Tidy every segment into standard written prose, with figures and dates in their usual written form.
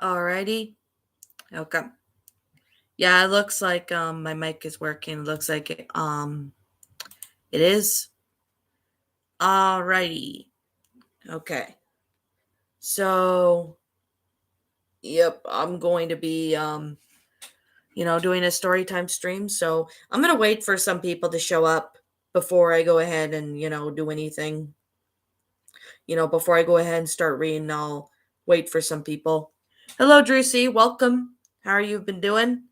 Alrighty. Okay. Yeah, it looks like my mic is working. It looks like it is. Alrighty. Okay. So, yep, I'm going to be doing a story time stream. So, I'm going to wait for some people to show up before I go ahead and, do anything. Before I go ahead and start reading, I'll wait for some people. Hello, Drusy. Welcome. How are you been doing?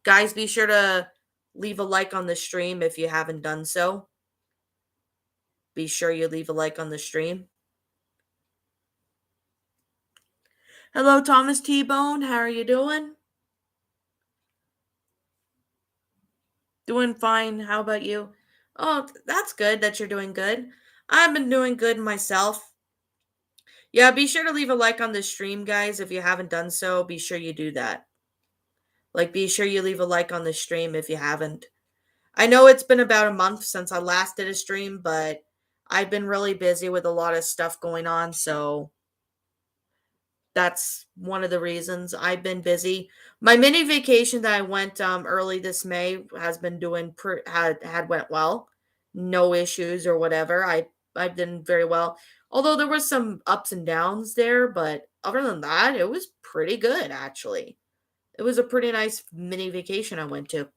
Guys, be sure to leave a like on the stream if you haven't done so. Be sure you leave a like on the stream. Hello, Thomas T Bone. How are you doing? Doing fine. How about you? Oh, that's good that you're doing good. I've been doing good myself. Yeah, be sure to leave a like on the stream, guys. If you haven't done so, be sure you do that. Like, be sure you leave a like on the stream if you haven't. I know it's been about a month since I last did a stream, but I've been really busy with a lot of stuff going on, so that's one of the reasons I've been busy. My mini vacation that I went early this May has been doing had went well. No issues or whatever. I've done very well. Although there was some ups and downs there, but other than that, it was pretty good actually. It was a pretty nice mini vacation I went to.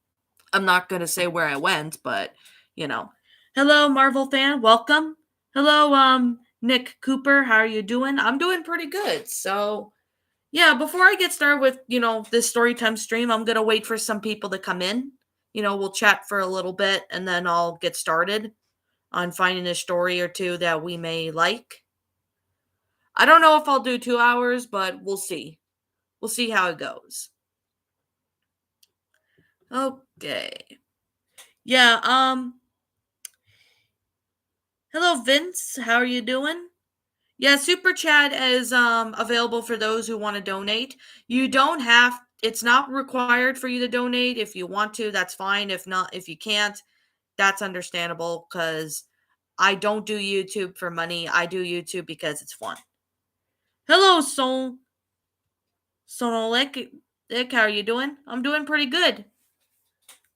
I'm not going to say where I went, but you know. Hello, Marvel fan. Welcome. Hello, Nick Cooper. How are you doing? I'm doing pretty good. So, yeah, before I get started with, this story time stream, I'm going to wait for some people to come in. We'll chat for a little bit and then I'll get started on finding a story or two that we may like. I don't know if I'll do 2 hours, but we'll see. We'll see how it goes. Okay. Yeah, hello Vince, how are you doing? Yeah, super chat is available for those who want to donate. You don't have it's not required for you to donate. If you want to, that's fine. If you can't, that's understandable cuz I don't do YouTube for money. I do YouTube because it's fun. Hello Sonolek. How are you doing? I'm doing pretty good.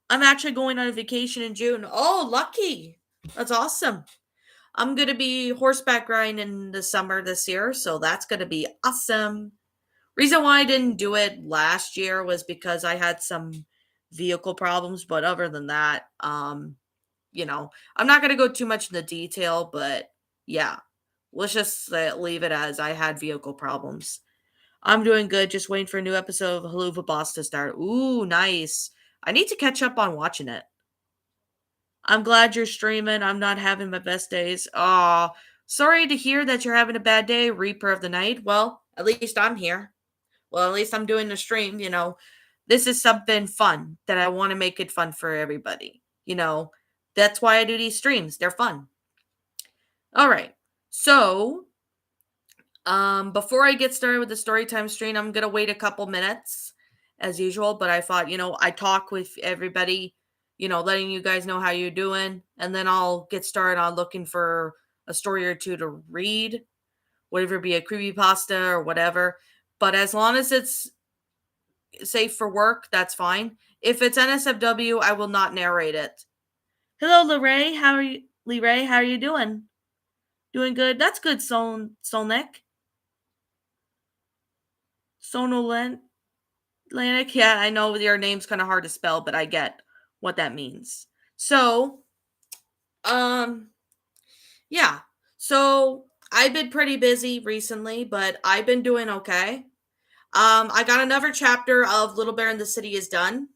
I'm actually going on a vacation in June. Oh, lucky. That's awesome. I'm going to be horseback riding in the summer this year, so that's going to be awesome. Reason why I didn't do it last year was because I had some vehicle problems, but other than that, I'm not going to go too much into detail, but yeah, let's just leave it as I had vehicle problems. I'm doing good, just waiting for a new episode of Haluva Boss to start. Ooh, nice. I need to catch up on watching it. I'm glad you're streaming. I'm not having my best days. Aw, sorry to hear that you're having a bad day, Reaper of the Night. Well, at least I'm here. Well, at least I'm doing the stream. This is something fun that I want to make it fun for everybody. That's why I do these streams. They're fun. All right. So, before I get started with the story time stream, I'm going to wait a couple minutes as usual, but I thought, I talk with everybody, letting you guys know how you're doing, and then I'll get started on looking for a story or two to read, whatever it be a creepypasta or whatever. But as long as it's safe for work, that's fine. If it's NSFW, I will not narrate it. Hello, Leray. How are you? Leray, how are you doing? Doing good. That's good, Solnik. Sonolen. Atlantic. Yeah, I know your name's kind of hard to spell, but I get what that means. So, um, yeah. So I've been pretty busy recently, but I've been doing okay. I got another chapter of Little Bear in the City is done.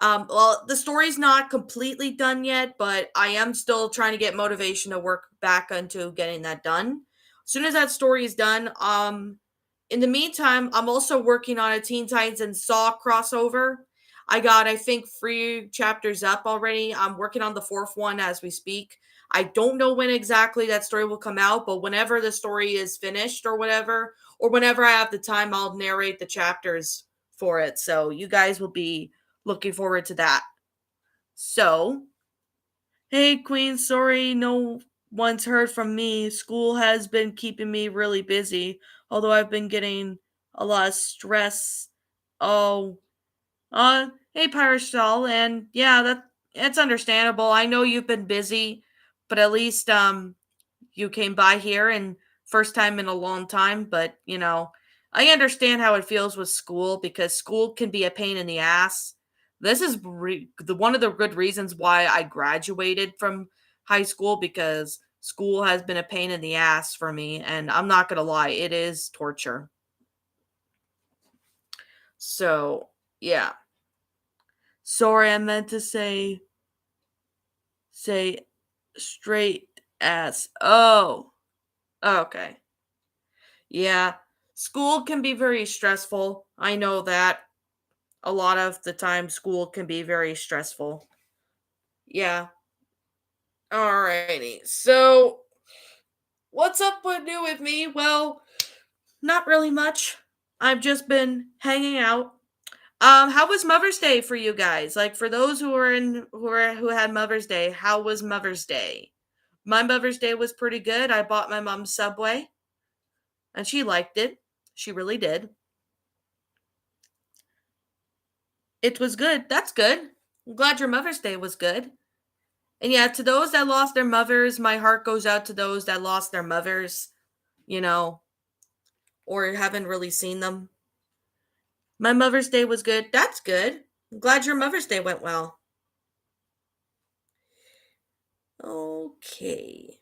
Well, the story's not completely done yet, but I am still trying to get motivation to work back into getting that done. As soon as that story is done, in the meantime, I'm also working on a Teen Titans and Saw crossover. I got, I think, 3 chapters up already. I'm working on the 4th one as we speak. I don't know when exactly that story will come out, but whenever the story is finished or whatever, or whenever I have the time, I'll narrate the chapters for it. So you guys will be looking forward to that. So, hey, Queen, sorry no one's heard from me. School has been keeping me really busy, although I've been getting a lot of stress. Oh, hey Parashal, and yeah, that it's understandable. I know you've been busy, but at least you came by here and first time in a long time, but I understand how it feels with school because school can be a pain in the ass. This is one of the good reasons why I graduated from high school because school has been a pain in the ass for me, and I'm not going to lie, it is torture. So, yeah. Sorry, I meant to say straight ass. Oh, okay. Yeah. School can be very stressful. I know that. A lot of the time school can be very stressful. Yeah. Alrighty. So, what's up with new with me? Well, not really much. I've just been hanging out. How was Mother's Day for you guys? Like for those who had Mother's Day, how was Mother's Day? My Mother's Day was pretty good. I bought my mom Subway and she liked it. She really did. It was good. That's good. I'm glad your Mother's Day was good. And yeah, to those that lost their mothers, my heart goes out to those that lost their mothers, you know, or haven't really seen them. My Mother's Day was good. That's good. I'm glad your Mother's Day went well. Okay.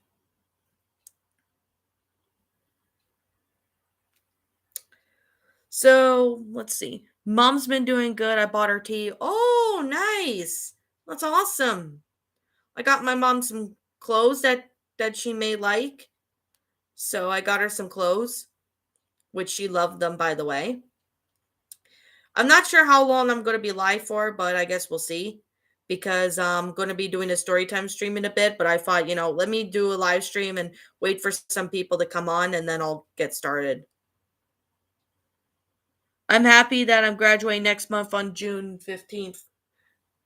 So let's see. Mom's been doing good. I bought her tea. Oh, nice. That's awesome. I got my mom some clothes that she may like. So I got her some clothes, which she loved them by the way. I'm not sure how long I'm going to be live for, but I guess we'll see because I'm going to be doing a story time stream in a bit, but I thought, let me do a live stream and wait for some people to come on and then I'll get started. I'm happy that I'm graduating next month on June 15th.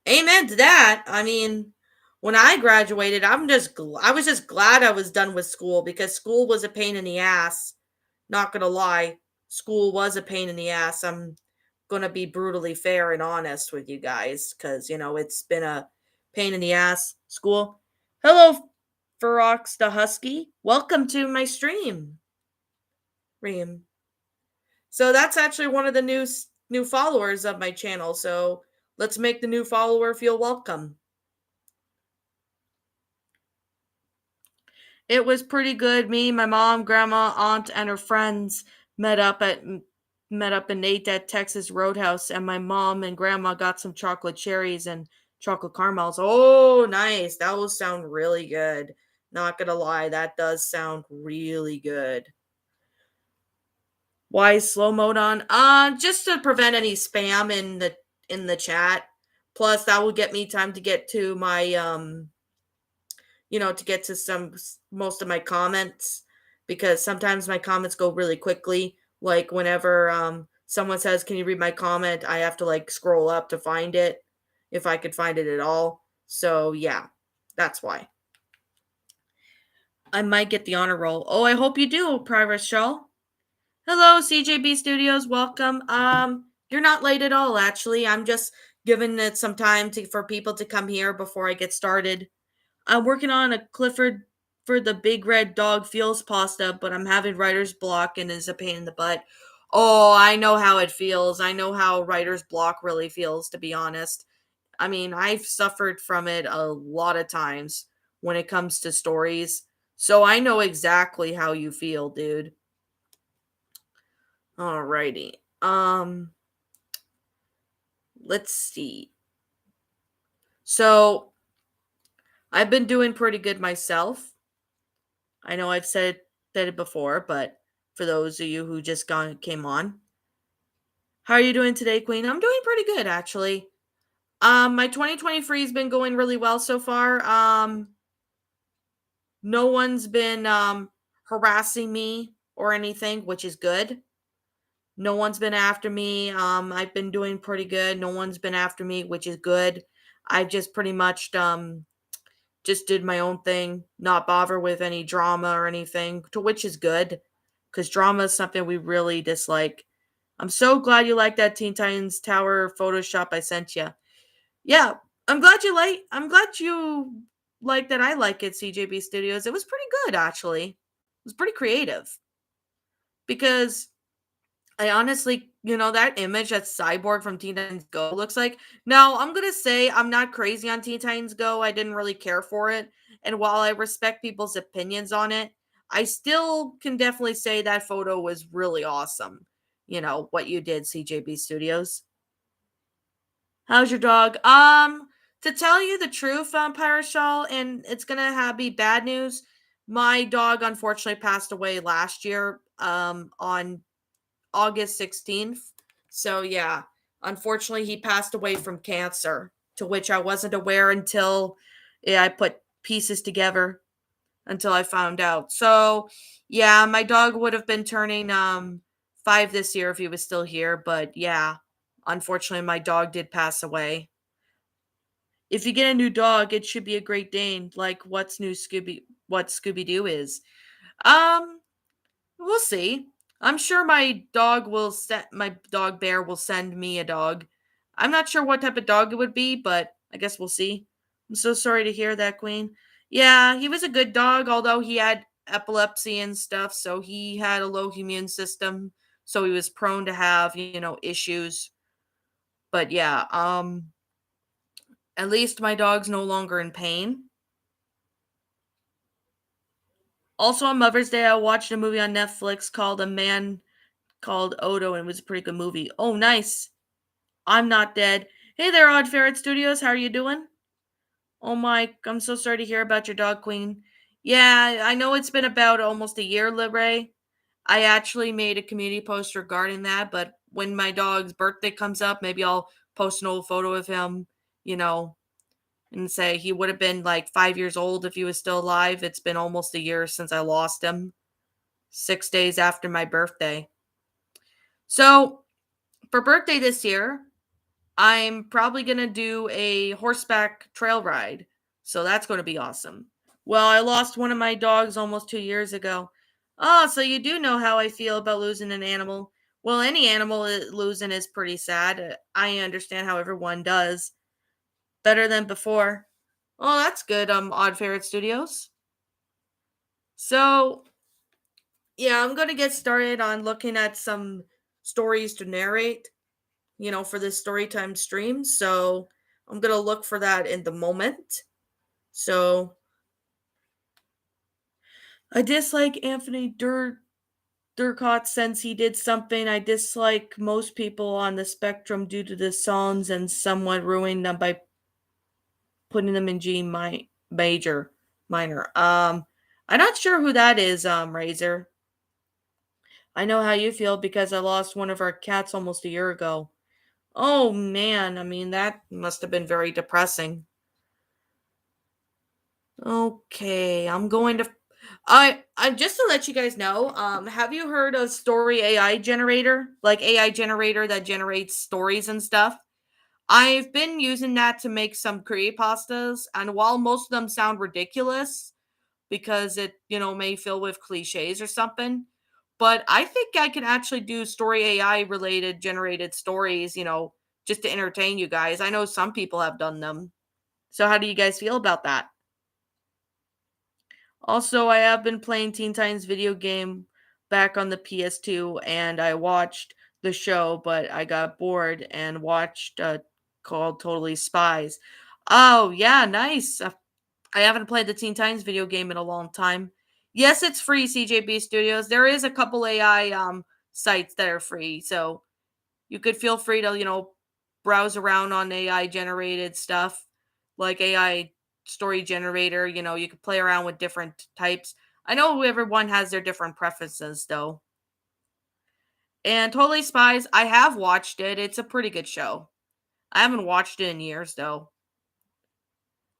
Amen to that. I mean, when I graduated, I was just glad I was done with school because school was a pain in the ass. Not going to lie, school was a pain in the ass. I'm going to be brutally fair and honest with you guys cuz it's been a pain in the ass school. Hello Ferox the Husky. Welcome to my stream. Reem. So that's actually one of the new followers of my channel. So let's make the new follower feel welcome. It was pretty good. Me, my mom, grandma, aunt, and her friends met up at met up and ate at Texas Roadhouse, and my mom and grandma got some chocolate cherries and chocolate caramels. Oh, nice. That will sound really good. Not gonna lie, that does sound really good. Why is slow mode on? Just to prevent any spam in the chat. Plus, that will get me time to get to my to get to most of my comments because sometimes my comments go really quickly. Like whenever someone says, "Can you read my comment?" I have to like scroll up to find it if I could find it at all. So yeah, that's why. I might get the honor roll. Oh, I hope you do, Private Shaw. Hello, CJB Studios. Welcome. You're not late at all, actually. I'm just giving it some time for people to come here before I get started. I'm working on a Clifford for the Big Red Dog Feels pasta, but I'm having writer's block and it's a pain in the butt. Oh, I know how it feels. I know how writer's block really feels, to be honest. I mean, I've suffered from it a lot of times when it comes to stories. So I know exactly how you feel, dude. Alrighty. Let's see. So I've been doing pretty good myself. I know I've said it before, but for those of you who just came on, how are you doing today, Queen? I'm doing pretty good actually. My 2023 has been going really well so far. No one's been harassing me or anything, which is good. No one's been after me. I've been doing pretty good. No one's been after me, which is good. I've just pretty much just did my own thing, not bother with any drama or anything, to which is good because drama is something we really dislike. I'm so glad you like that Teen Titans Tower Photoshop I sent you. Yeah, I'm glad you like that I like it, CJB Studios. It was pretty good actually. It was pretty creative because I honestly, that image that Cyborg from Teen Titans Go looks like. Now, I'm going to say I'm not crazy on Teen Titans Go. I didn't really care for it. And while I respect people's opinions on it, I still can definitely say that photo was really awesome. What you did, CJB Studios. How's your dog? To tell you the truth, Parashal, and it's going to be bad news. My dog unfortunately passed away last year on August 16th. So, yeah, unfortunately, he passed away from cancer, to which I wasn't aware until I put pieces together until I found out. So, yeah, my dog would have been turning 5 this year if he was still here. But, yeah, unfortunately, my dog did pass away. If you get a new dog, it should be a Great Dane, like what Scooby Doo is. Um, We'll see. I'm sure my dog bear will send me a dog. I'm not sure what type of dog it would be, but I guess we'll see. I'm so sorry to hear that, Queen. Yeah, he was a good dog, although he had epilepsy and stuff, so he had a low immune system, so he was prone to have, issues. But yeah, at least my dog's no longer in pain. Also on Mother's Day, I watched a movie on Netflix called A Man Called Odo, and it was a pretty good movie. Oh, nice. I'm not dead. Hey there, Odd Ferret Studios. How are you doing? Oh, Mike, I'm so sorry to hear about your dog, Queen. Yeah, I know it's been about almost a year, Libre. I actually made a community post regarding that, but when my dog's birthday comes up, maybe I'll post an old photo of him, you know, and say he would have been like 5 years old if he was still alive. It's been almost a year since I lost him, 6 days after my birthday. So, for birthday this year, I'm probably going to do a horseback trail ride. So that's going to be awesome. Well, I lost one of my dogs almost 2 years ago. Oh, so you do know how I feel about losing an animal. Well, any animal losing is pretty sad. I understand how everyone does. Better than before. Oh, that's good, Odd Ferret Studios. So, yeah, I'm going to get started on looking at some stories to narrate, for this storytime stream. So I'm gonna look for that in the moment. So I dislike Anthony Durcott since he did something I dislike most people on the spectrum due to the songs and somewhat ruined them by putting them in major minor. I'm not sure who that is, Razor. I know how you feel because I lost one of our cats almost a year ago. Oh man, I mean that must have been very depressing. Okay, I'm going to I just to let you guys know, have you heard of Story AI Generator? Like AI generator that generates stories and stuff? I've been using that to make some creepypastas, and while most of them sound ridiculous because it, may fill with cliches or something, but I think I can actually do Story AI related generated stories, just to entertain you guys. I know some people have done them. So how do you guys feel about that? Also, I have been playing Teen Titans video game back on the PS2 and I watched the show, but I got bored and watched called Totally Spies. Oh, yeah, nice. I haven't played the Teen Titans video game in a long time. Yes, it's free, CJB Studios. There is a couple AI sites that are free, so you could feel free to, browse around on AI generated stuff like AI story generator. You could play around with different types. I know everyone has their different preferences though. And Totally Spies, I have watched it. It's a pretty good show. I haven't watched it in years though.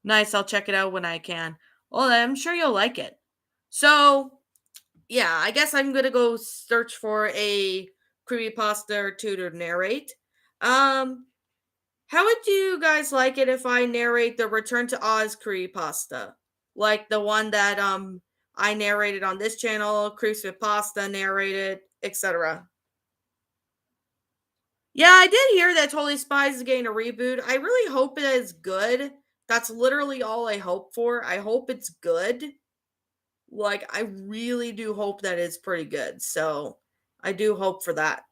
Nice, I'll check it out when I can. Well, I'm sure you'll like it. So, yeah, I guess I'm gonna go search for a creepypasta or two to narrate. Um, How would you guys like it if I narrate the Return to Oz creepypasta? Like the one that I narrated on this channel, Creeps with Pasta narrated, etc. Yeah, I did hear that Totally Spies is getting a reboot. I really hope it is good. That's literally all I hope for. I hope it's good. Like, I really do hope that it's pretty good. So, I do hope for that.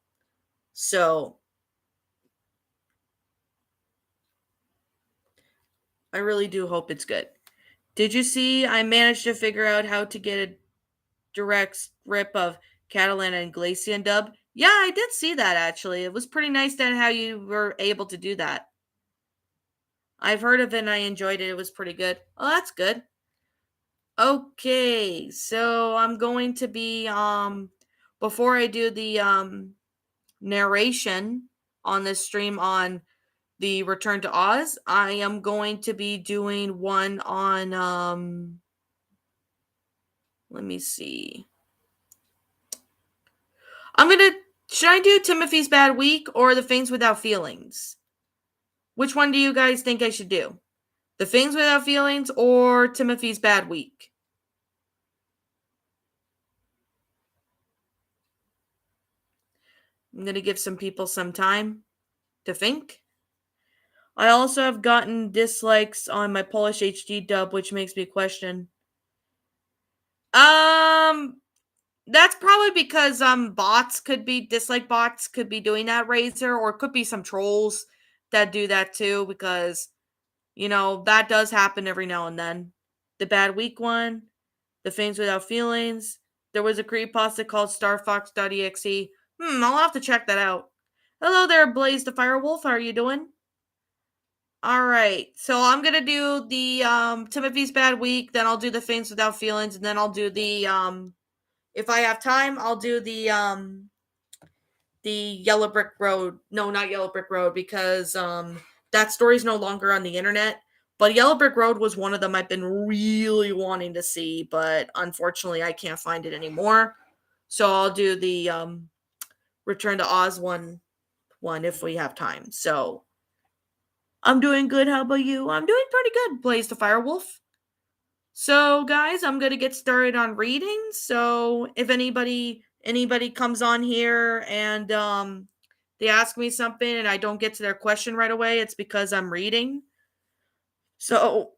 So, I really do hope it's good. Did you see I managed to figure out how to get a direct rip of Catalan and Glacian dub? Yeah, I did see that actually. It was pretty nice that how you were able to do that. I've heard of it and I enjoyed it. It was pretty good. Oh, that's good. Okay, so I'm going to be before I do the narration on this stream on the Return to Oz, I am going to be doing one on let me see. I'm going to should I do Timothy's Bad Week or The Things Without Feelings? Which one do you guys think I should do? The Things Without Feelings or Timothy's Bad Week? I'm going to give some people some time to think. I also have gotten dislikes on my Polish HD dub, which makes me question. That's probably because bots could be dislike bots could be doing that, Razor, or it could be some trolls that do that too, because that does happen every now and then. The Bad Week one, The Things Without Feelings. There was a creepypasta called starfox.exe. I'll have to check that out. Hello there, Blaze the Firewolf. How are you doing? All right. So I'm going to do the Timothy's Bad Week, then I'll do The Things Without Feelings, and then I'll do the if I have time, I'll do the Yellow Brick Road. No, not Yellow Brick Road, because that story's no longer on the internet. But Yellow Brick Road was one of them I've been really wanting to see, but unfortunately I can't find it anymore. So I'll do the Return to Oz one if we have time. So I'm doing good. How about you? I'm doing pretty good, Blaze the Firewolf. So guys, I'm gonna get started on reading. So if anybody comes on here and they ask me something and I don't get to their question right away, it's because I'm reading. So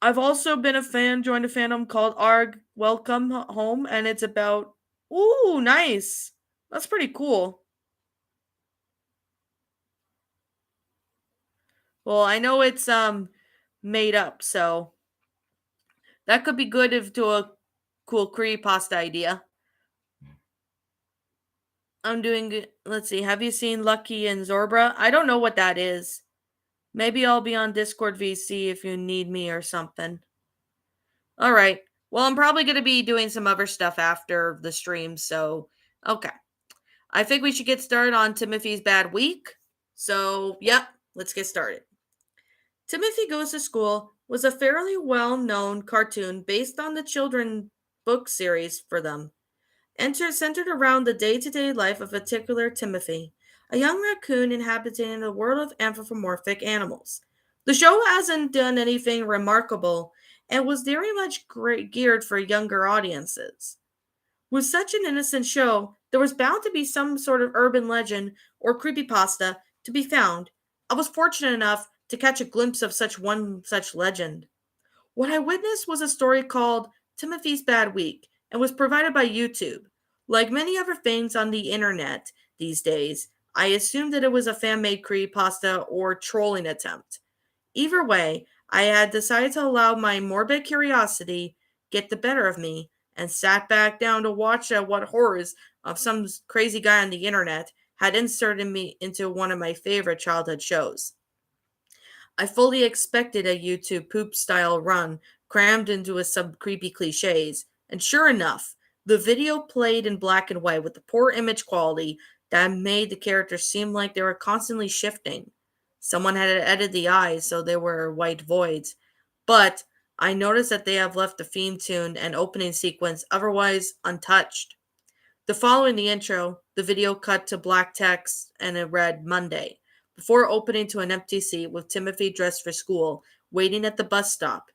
I've also been joined a fandom called Arg Welcome Home, and it's about ooh, nice. That's pretty cool. Well, I know it's made up, so that could be good if to a cool creepypasta idea. I'm doing good. Let's see. Have you seen Lucky and Zorbra? I don't know what that is. Maybe I'll be on Discord VC if you need me or something. All right. Well, I'm probably going to be doing some other stuff after the stream, so okay. I think we should get started on Timothy's Bad Week. So, yep, let's get started. Timothy Goes to School was a fairly well-known cartoon based on the children's book series for them. Centered around the day-to-day life of a particular Timothy, a young raccoon inhabiting the world of anthropomorphic animals. The show hasn't done anything remarkable and was very much geared for younger audiences. With such an innocent show, there was bound to be some sort of urban legend or creepypasta to be found. I was fortunate enough to catch a glimpse of such legend. What I witnessed was a story called Timothy's Bad Week and was provided by YouTube. Like many other things on the internet these days, I assumed that it was a fan made creepypasta or trolling attempt. Either way, I had decided to allow my morbid curiosity get the better of me and sat back down to watch what horrors of some crazy guy on the internet had inserted me into one of my favorite childhood shows. I fully expected a YouTube poop style run crammed into some creepy cliches, and sure enough, the video played in black and white with the poor image quality that made the characters seem like they were constantly shifting. Someone had edited the eyes so they were white voids, but I noticed that they have left the theme tune and opening sequence otherwise untouched. The following the intro, the video cut to black text and it read Monday, before opening to an empty seat with Timothy dressed for school, waiting at the bus stop.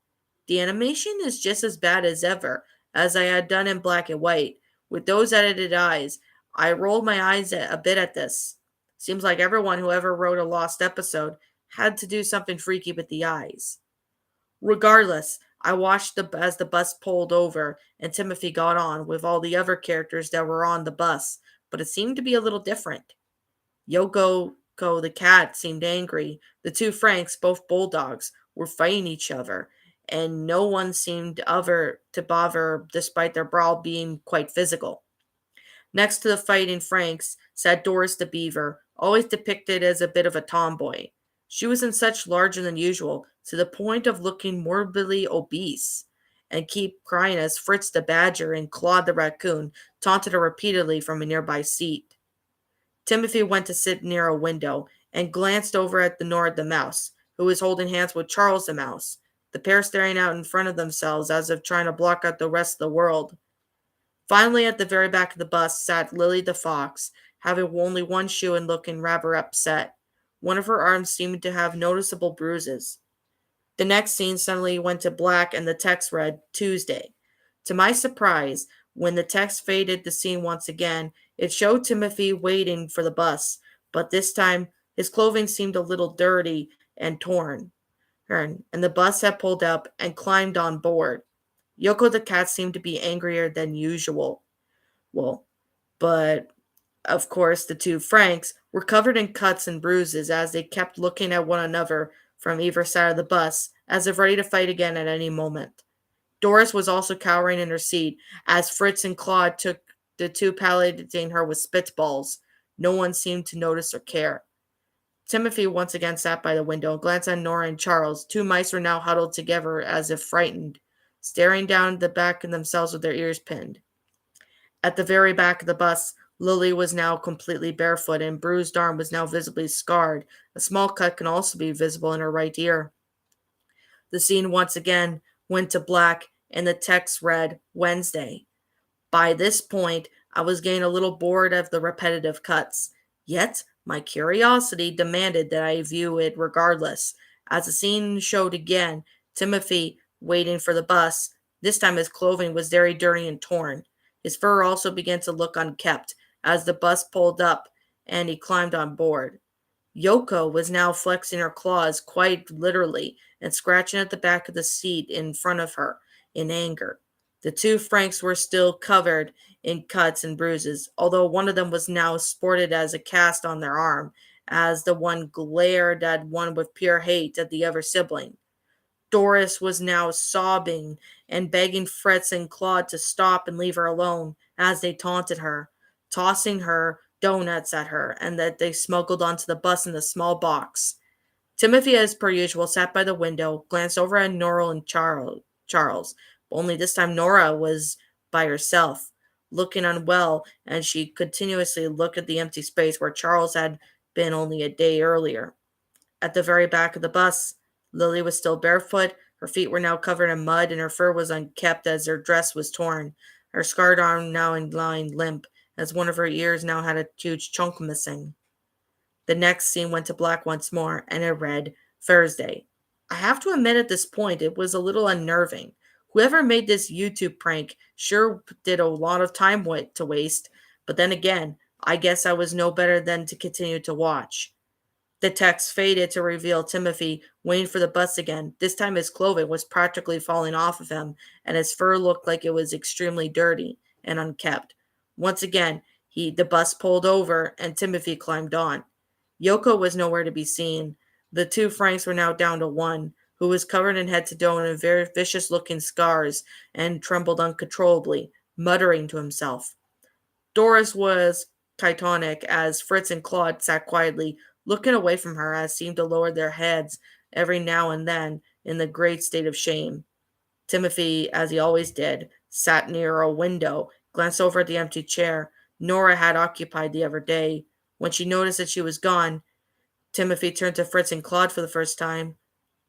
The animation is just as bad as ever, as I had done in black and white. With those edited eyes, I rolled my eyes a bit at this. Seems like everyone who ever wrote a lost episode had to do something freaky with the eyes. Regardless, I watched as the bus pulled over and Timothy got on with all the other characters that were on the bus, but it seemed to be a little different. Yoko the cat seemed angry. The two Franks, both bulldogs, were fighting each other, and no one seemed ever to bother despite their brawl being quite physical. Next to the fighting Franks sat Doris the beaver, always depicted as a bit of a tomboy. She was in such larger than usual, to the point of looking morbidly obese, and keep crying as Fritz the badger and Claude the raccoon taunted her repeatedly from a nearby seat. Timothy went to sit near a window and glanced over at the Nora the mouse, who was holding hands with Charles the mouse, the pair staring out in front of themselves as if trying to block out the rest of the world. Finally, at the very back of the bus sat Lily the fox, having only one shoe and looking rather upset. One of her arms seemed to have noticeable bruises. The next scene suddenly went to black and the text read Tuesday. To my surprise, when the text faded the scene once again, it showed Timothy waiting for the bus, but this time his clothing seemed a little dirty and torn. And the bus had pulled up and climbed on board. Yoko the cat seemed to be angrier than usual. Well, but of course, the two Franks were covered in cuts and bruises as they kept looking at one another from either side of the bus, as if ready to fight again at any moment. Doris was also cowering in her seat as Fritz and Claude took the two palliating her with spitballs. No one seemed to notice or care. Timothy once again sat by the window and glanced at Nora and Charles. Two mice were now huddled together as if frightened, staring down the back of themselves with their ears pinned. At the very back of the bus, Lily was now completely barefoot and bruised arm was now visibly scarred. A small cut can also be visible in her right ear. The scene once again went to black and the text read Wednesday. By this point, I was getting a little bored of the repetitive cuts. Yet, my curiosity demanded that I view it regardless. As the scene showed again, Timothy waiting for the bus. This time his clothing was very dirty and torn. His fur also began to look unkempt as the bus pulled up and he climbed on board. Yoko was now flexing her claws quite literally and scratching at the back of the seat in front of her in anger. The two Franks were still covered in cuts and bruises, although one of them was now sported as a cast on their arm, as the one glared at one with pure hate at the other sibling. Doris was now sobbing and begging Fritz and Claude to stop and leave her alone as they taunted her, tossing her donuts at her, and that they smuggled onto the bus in a small box. Timothy, as per usual, sat by the window, glanced over at Nora and Charles. Only this time Nora was by herself, looking unwell, and she continuously looked at the empty space where Charles had been only a day earlier. At the very back of the bus, Lily was still barefoot. Her feet were now covered in mud, and her fur was unkempt as her dress was torn. Her scarred arm now lying limp, as one of her ears now had a huge chunk missing. The next scene went to black once more, and it read, Thursday. I have to admit at this point it was a little unnerving. Whoever made this YouTube prank sure did a lot of time to waste, but then again, I guess I was no better than to continue to watch. The text faded to reveal Timothy waiting for the bus again. This time his clothing was practically falling off of him, and his fur looked like it was extremely dirty and unkempt. Once again, the bus pulled over, and Timothy climbed on. Yoko was nowhere to be seen. The two Franks were now down to one, who was covered in head to toe in very vicious-looking scars and trembled uncontrollably, muttering to himself. Doris was catatonic as Fritz and Claude sat quietly, looking away from her as seemed to lower their heads every now and then in the great state of shame. Timothy, as he always did, sat near a window, glanced over at the empty chair Nora had occupied the other day. When she noticed that she was gone, Timothy turned to Fritz and Claude for the first time,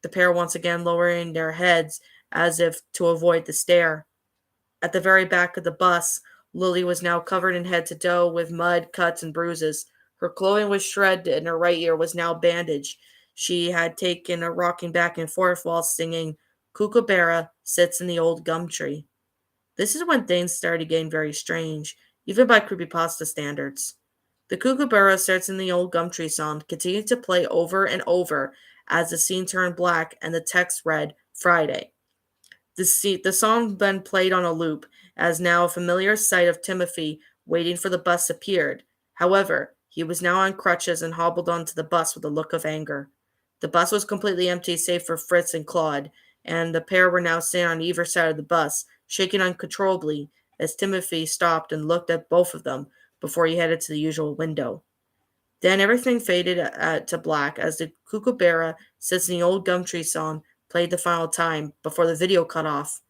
the pair once again lowering their heads as if to avoid the stare. At the very back of the bus, Lily was now covered in head to toe with mud, cuts, and bruises. Her clothing was shredded and her right ear was now bandaged. She had taken a rocking back and forth while singing Kookaburra Sits in the Old Gum Tree. This is when things started getting very strange, even by creepypasta standards. The kookaburra starts in the old gum tree song, continued to play over and over as the scene turned black and the text read Friday. The song then played on a loop, as now a familiar sight of Timothy waiting for the bus appeared. However, he was now on crutches and hobbled onto the bus with a look of anger. The bus was completely empty save for Fritz and Claude, and the pair were now sitting on either side of the bus, shaking uncontrollably as Timothy stopped and looked at both of them before he headed to the usual window. Then everything faded to black as the kookaburra, since the old Gumtree song, played the final time before the video cut off.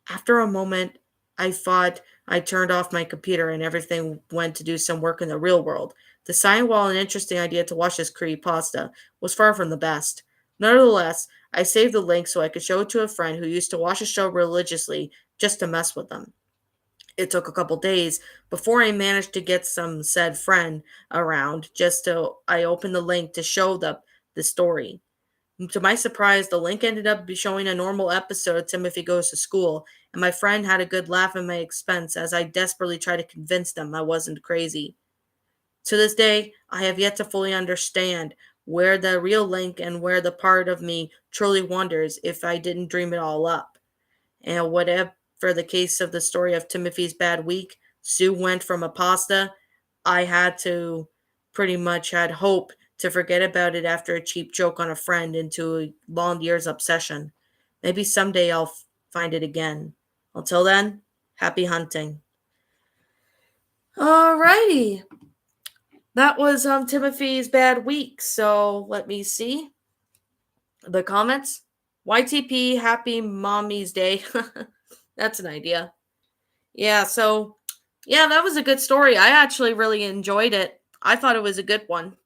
After a moment, I thought I turned off my computer and everything went to do some work in the real world. The sign, while an interesting idea to watch this creepypasta, was far from the best. Nevertheless, I saved the link so I could show it to a friend who used to watch the show religiously just to mess with them. It took a couple days before I managed to get some said friend around just to I opened the link to show the story. To my surprise, the link ended up showing a normal episode of Timothy Goes to School, and my friend had a good laugh at my expense as I desperately tried to convince them I wasn't crazy. To this day, I have yet to fully understand where the real link and where the part of me truly wonders if I didn't dream it all up. And whatever the case of the story of Timothy's bad week, Sue went from a pasta I had to pretty much had hope to forget about it after a cheap joke on a friend into a long year's obsession. Maybe someday I'll find it again. Until then, happy hunting. Alrighty. That was Timothy's bad week. So let me see the comments. YTP Happy Mommy's Day. That's an idea. Yeah, so yeah, that was a good story. I actually really enjoyed it. I thought it was a good one.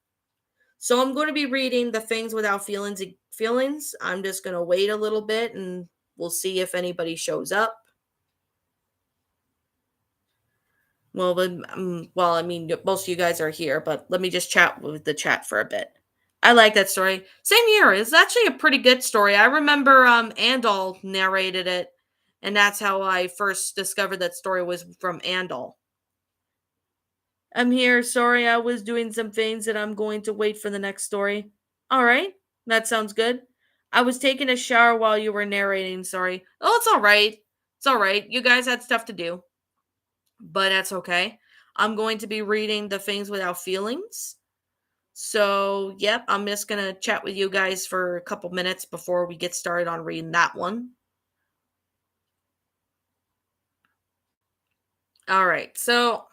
So I'm going to be reading The Things Without Feelings. I'm just going to wait a little bit and we'll see if anybody shows up. Well, I mean, most of you guys are here, but let me just chat with the chat for a bit. I like that story. Same here. It's actually a pretty good story. I remember Andal narrated it, and that's how I first discovered that story was from Andal. I'm here. Sorry, I was doing some things and I'm going to wait for the next story. All right. That sounds good. I was taking a shower while you were narrating. Sorry. Oh, it's all right. It's all right. You guys had stuff to do, but that's okay. I'm going to be reading The Things Without Feelings. So, yep, I'm just going to chat with you guys for a couple minutes before we get started on reading that one. All right. So,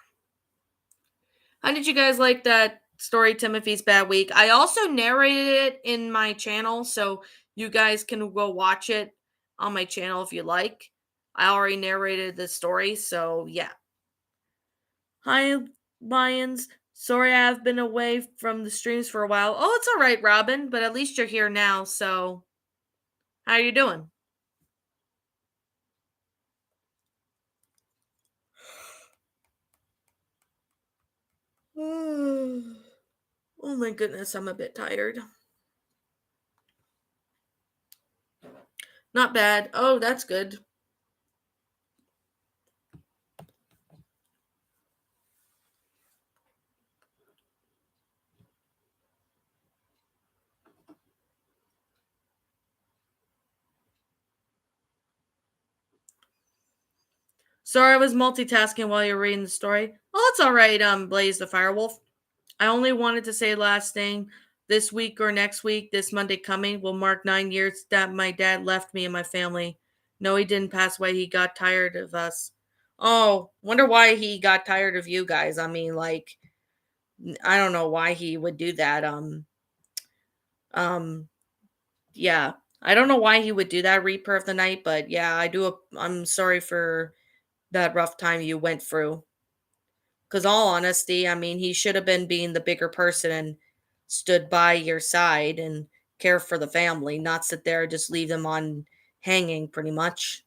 how did you guys like that story, Timothy's Bad Week? I also narrated it in my channel, so you guys can go watch it on my channel if you like. I already narrated the story, so yeah. Hi, Lions. Sorry I've been away from the streams for a while. Oh, it's all right, Robin, but at least you're here now, so how are you doing? Oh my goodness, I'm a bit tired. Not bad. Oh, that's good. Sorry, I was multitasking while you were reading the story. Oh, it's all right, Blaze the Firewolf. I only wanted to say last thing. This week or next week, this Monday coming, will mark 9 years that my dad left me and my family. No, he didn't pass away. He got tired of us. Oh, wonder why he got tired of you guys. I mean, like, I don't know why he would do that. Um, yeah. I don't know why he would do that, Reaper of the Night, but yeah, I'm sorry for that rough time you went through. Because all honesty, I mean, he should have been being the bigger person and stood by your side and care for the family, not sit there and just leave them on hanging pretty much.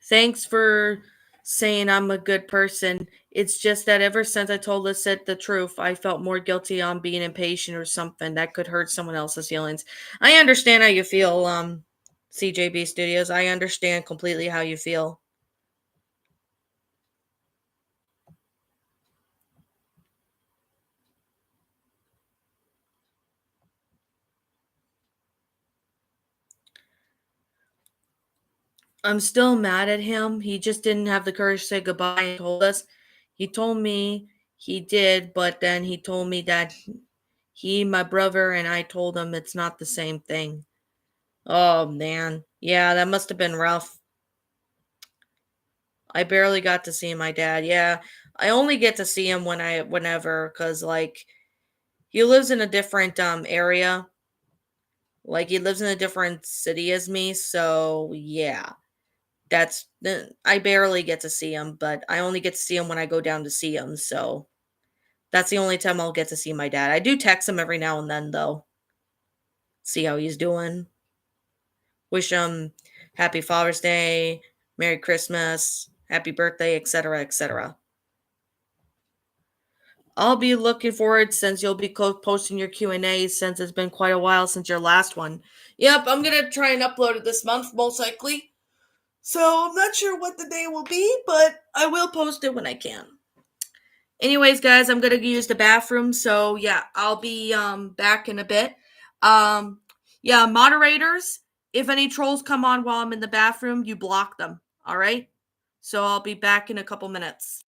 Thanks for saying I'm a good person. It's just that ever since I told Lisette the truth, I felt more guilty on being impatient or something that could hurt someone else's feelings. I understand how you feel, CJB Studios. I understand completely how you feel. I'm still mad at him. He just didn't have the courage to say goodbye and told us. He told me he did, but then he told me that he, my brother, and I told him it's not the same thing. Oh man. Yeah, that must have been rough. I barely got to see my dad. Yeah. I only get to see him whenever cuz like he lives in a different area. Like he lives in a different city as me, so yeah. I barely get to see him, but I only get to see him when I go down to see him, so that's the only time I'll get to see my dad. I do text him every now and then though. See how he's doing. Wish him happy Father's Day, Merry Christmas, happy birthday, etc., etc. I'll be looking forward since you'll be posting your Q&A since it's been quite a while since your last one. Yep, I'm going to try and upload it this month most likely. So, I'm not sure what the day will be, but I will post it when I can. Anyways, guys, I'm gonna use the bathroom, so yeah, I'll be back in a bit. Um yeah, moderators, if any trolls come on while I'm in the bathroom, you block them. All right? So I'll be back in a couple minutes.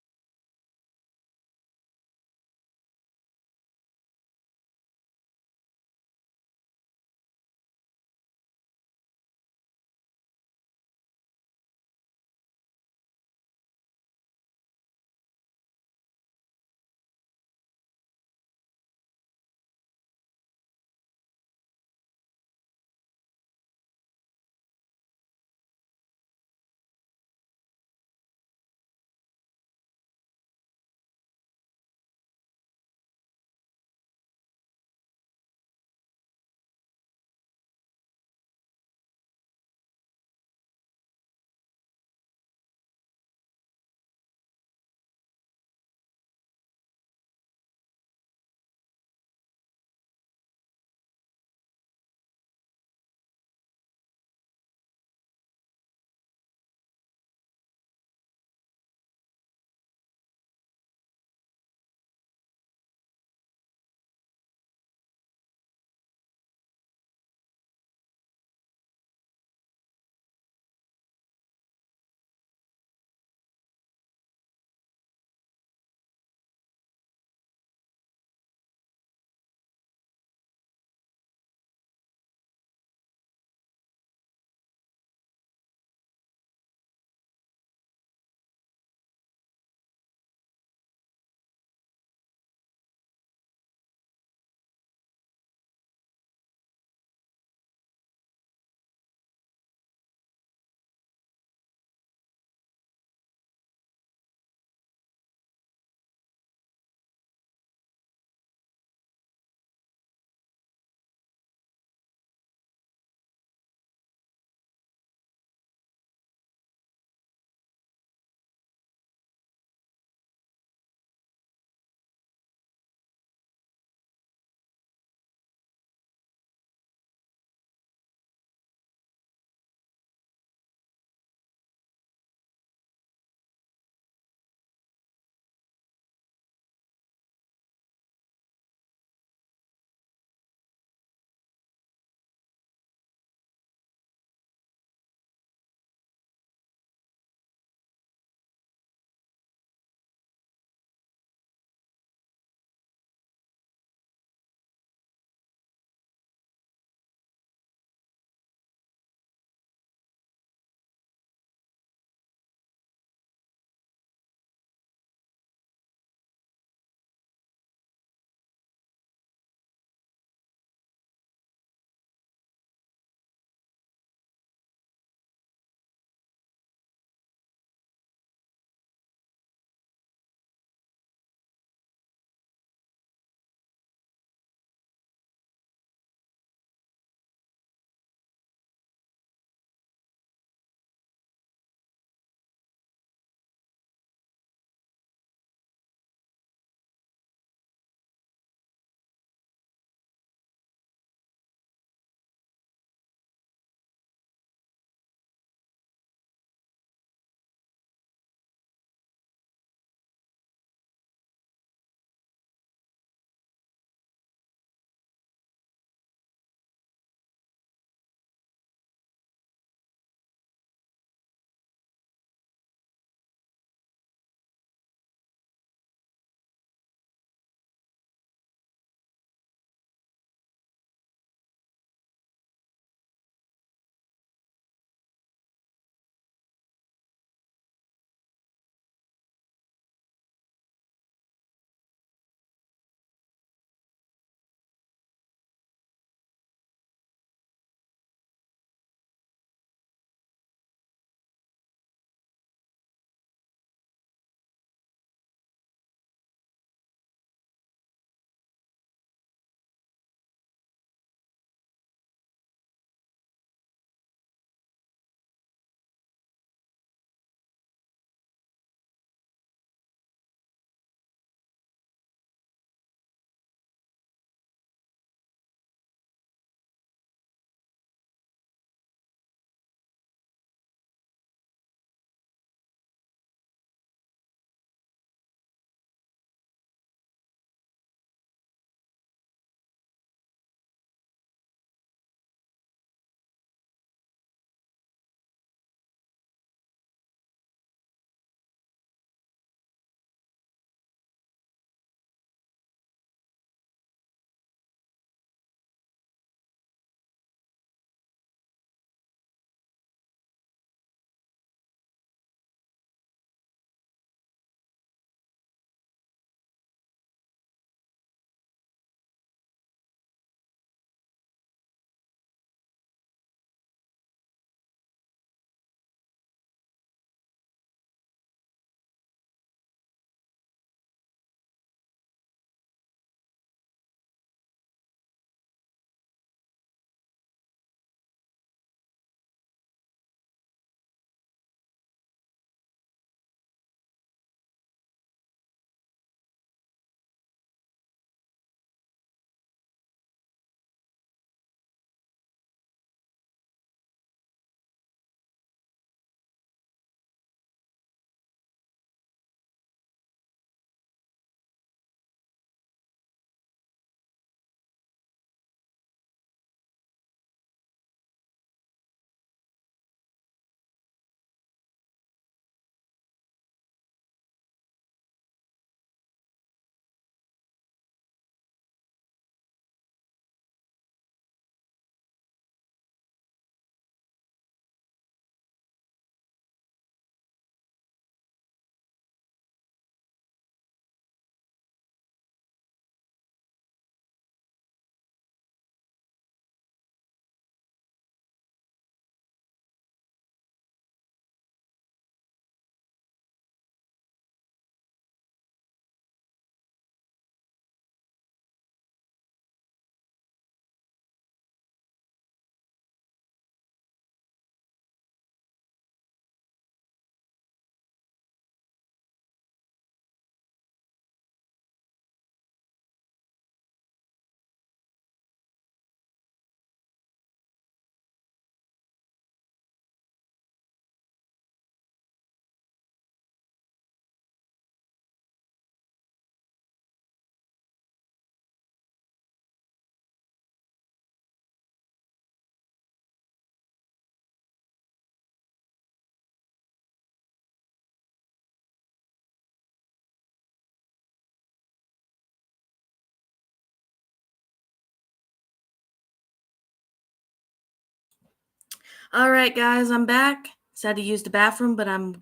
All right, guys, I'm back. Just had to use the bathroom, but I'm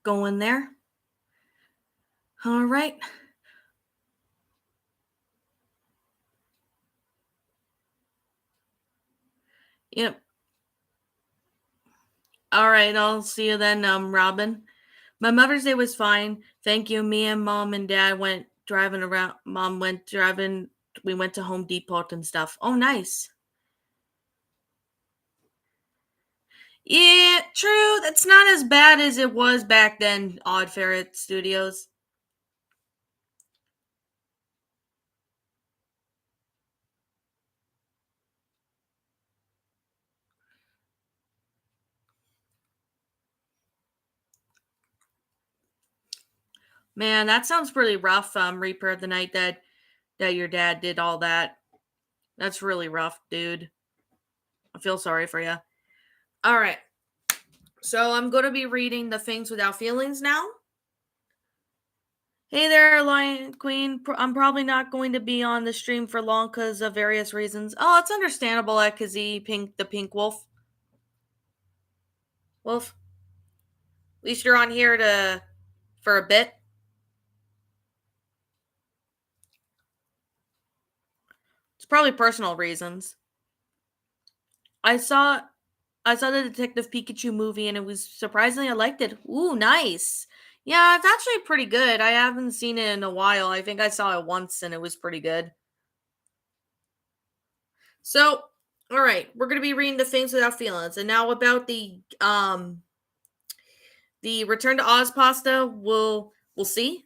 going there. All right. Yep. All right. I'll see you then, Robin. My Mother's Day was fine. Thank you. Me and mom and dad went driving around. Mom went driving. We went to Home Depot and stuff. Oh, nice. Yeah, true. That's not as bad as it was back then, Odd Ferret Studios. Man, that sounds pretty rough, Reaper of the Night that your dad did all that. That's really rough, dude. I feel sorry for you. All right. So I'm going to be reading The Things Without Feelings now. Hey there, Lion Queen. I'm probably not going to be on the stream for long because of various reasons. Oh, it's understandable, Ekazi, the Pink Wolf. Wolf, at least you're on here to for a bit. It's probably personal reasons. I saw I saw the Detective Pikachu movie and it was surprisingly I liked it. Ooh, nice. Yeah, it's actually pretty good. I haven't seen it in a while. I think I saw it once and it was pretty good. So, all right, we're gonna be reading The Things Without Feelings, and now about the Return to Oz pasta. We'll see.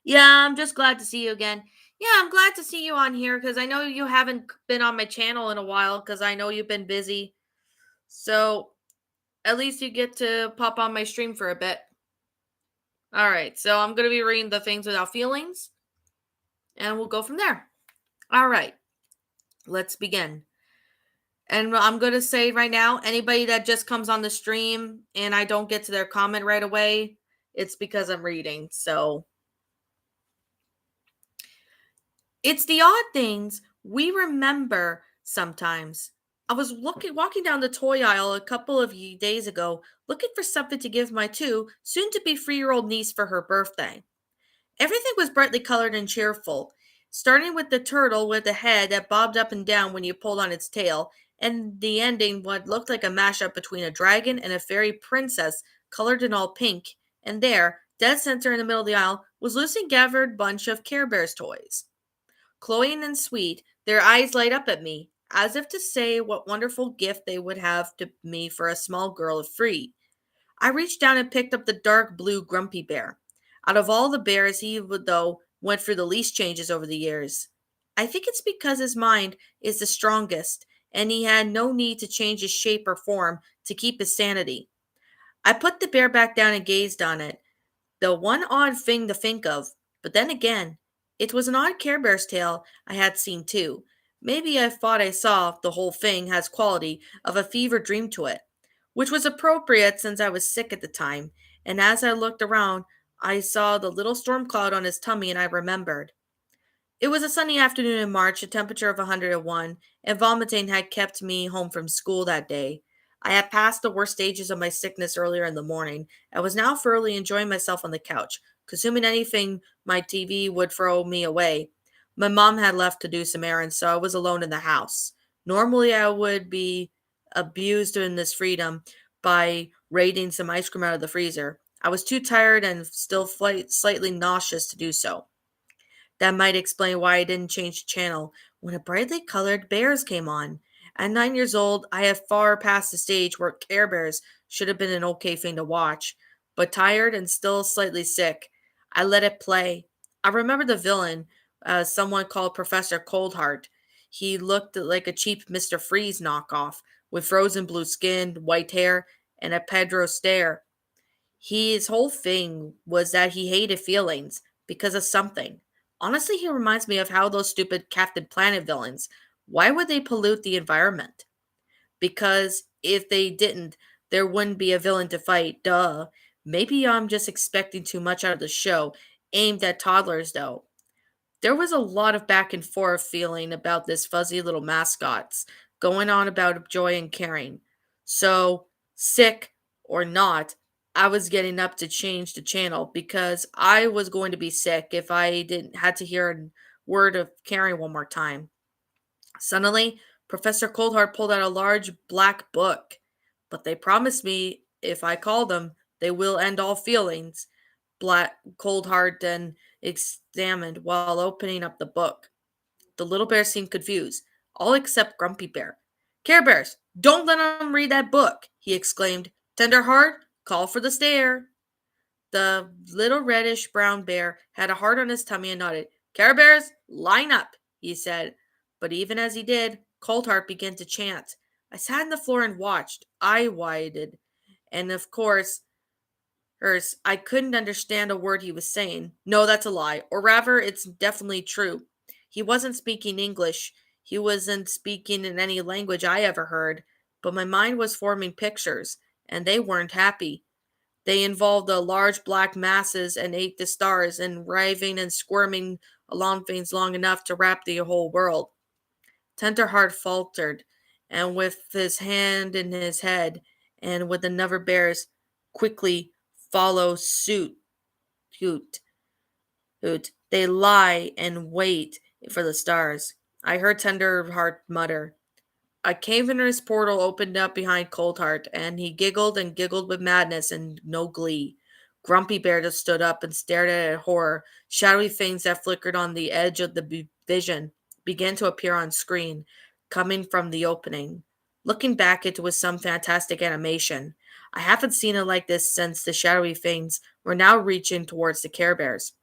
Yeah, I'm just glad to see you again. Yeah, I'm glad to see you on here because I know you haven't been on my channel in a while because I know you've been busy. So at least you get to pop on my stream for a bit. All right, so I'm gonna be reading The Things Without Feelings, and we'll go from there. All right, let's begin. And I'm going to say right now, anybody that just comes on the stream and I don't get to their comment right away, it's because I'm reading. So it's the odd things we remember sometimes. I was walking down the toy aisle a couple of days ago, looking for something to give my soon to be 3-year old niece for her birthday. Everything was brightly colored and cheerful, starting with the turtle with a head that bobbed up and down when you pulled on its tail, and the ending what looked like a mashup between a dragon and a fairy princess colored in all pink. And there, dead center in the middle of the aisle, was Lucy gathered bunch of Care Bears toys. Cloying and sweet, their eyes light up at me, as if to say what wonderful gift they would have to me for a small girl of 3. I reached down and picked up the dark blue Grumpy Bear. Out of all the bears, he would, though, went through the least changes over the years. I think it's because his mind is the strongest, and he had no need to change his shape or form to keep his sanity. I put the bear back down and gazed on it, the one odd thing to think of. But then again, it was an odd Care Bear's tale I had seen too. Maybe I thought I saw the whole thing has quality of a fever dream to it, which was appropriate since I was sick at the time. And as I looked around, I saw the little storm cloud on his tummy, and I remembered. It was a sunny afternoon in March, a temperature of 101, and vomiting had kept me home from school that day. I had passed the worst stages of my sickness earlier in the morning, and was now thoroughly enjoying myself on the couch, consuming anything my TV would throw me away. My mom had left to do some errands, so I was alone in the house. Normally, I would be abused in this freedom by raiding some ice cream out of the freezer. I was too tired and still slightly nauseous to do so. That might explain why I didn't change the channel when a brightly colored Bears came on. At 9 years old, I had far passed the stage where Care Bears should have been an okay thing to watch. But tired and still slightly sick, I let it play. I remember the villain, someone called Professor Coldheart. He looked like a cheap Mr. Freeze knockoff, with frozen blue skin, white hair, and a Pedro stare. His whole thing was that he hated feelings because of something. Honestly, he reminds me of how those stupid Captain Planet villains. Why would they pollute the environment? Because if they didn't, there wouldn't be a villain to fight. Duh. Maybe I'm just expecting too much out of the show, aimed at toddlers, though. There was a lot of back and forth feeling about this fuzzy little mascots, going on about joy and caring. So, sick or not, I was getting up to change the channel because I was going to be sick if I didn't had to hear a word of Carrie one more time. Suddenly, Professor Coldheart pulled out a large black book. But they promised me if I call them, they will end all feelings. Black Coldheart then examined while opening up the book. The little bear seemed confused, all except Grumpy Bear. Care Bears, don't let him read that book, he exclaimed. Tenderheart, call for the stair. The little reddish brown bear had a heart on his tummy and nodded. Care Bears, line up, he said. But even as he did, Cold Heart began to chant. I sat on the floor and watched, eye widened, and of course, I couldn't understand a word he was saying. No, that's a lie. Or rather, it's definitely true. He wasn't speaking English. He wasn't speaking in any language I ever heard. But my mind was forming pictures, and they weren't happy. They involved the large black masses and ate the stars and writhing and squirming along things long enough to wrap the whole world. Tenderheart faltered, and with his hand in his head, and with another bear's quickly follow suit. They lie and wait for the stars. I heard Tenderheart mutter. A cavernous portal opened up behind Coldheart, and he giggled and giggled with madness and no glee. Grumpy Bear just stood up and stared at it in horror. Shadowy things that flickered on the edge of the vision began to appear on screen, coming from the opening. Looking back, it was some fantastic animation. I haven't seen it like this since the shadowy things were now reaching towards the Care Bears.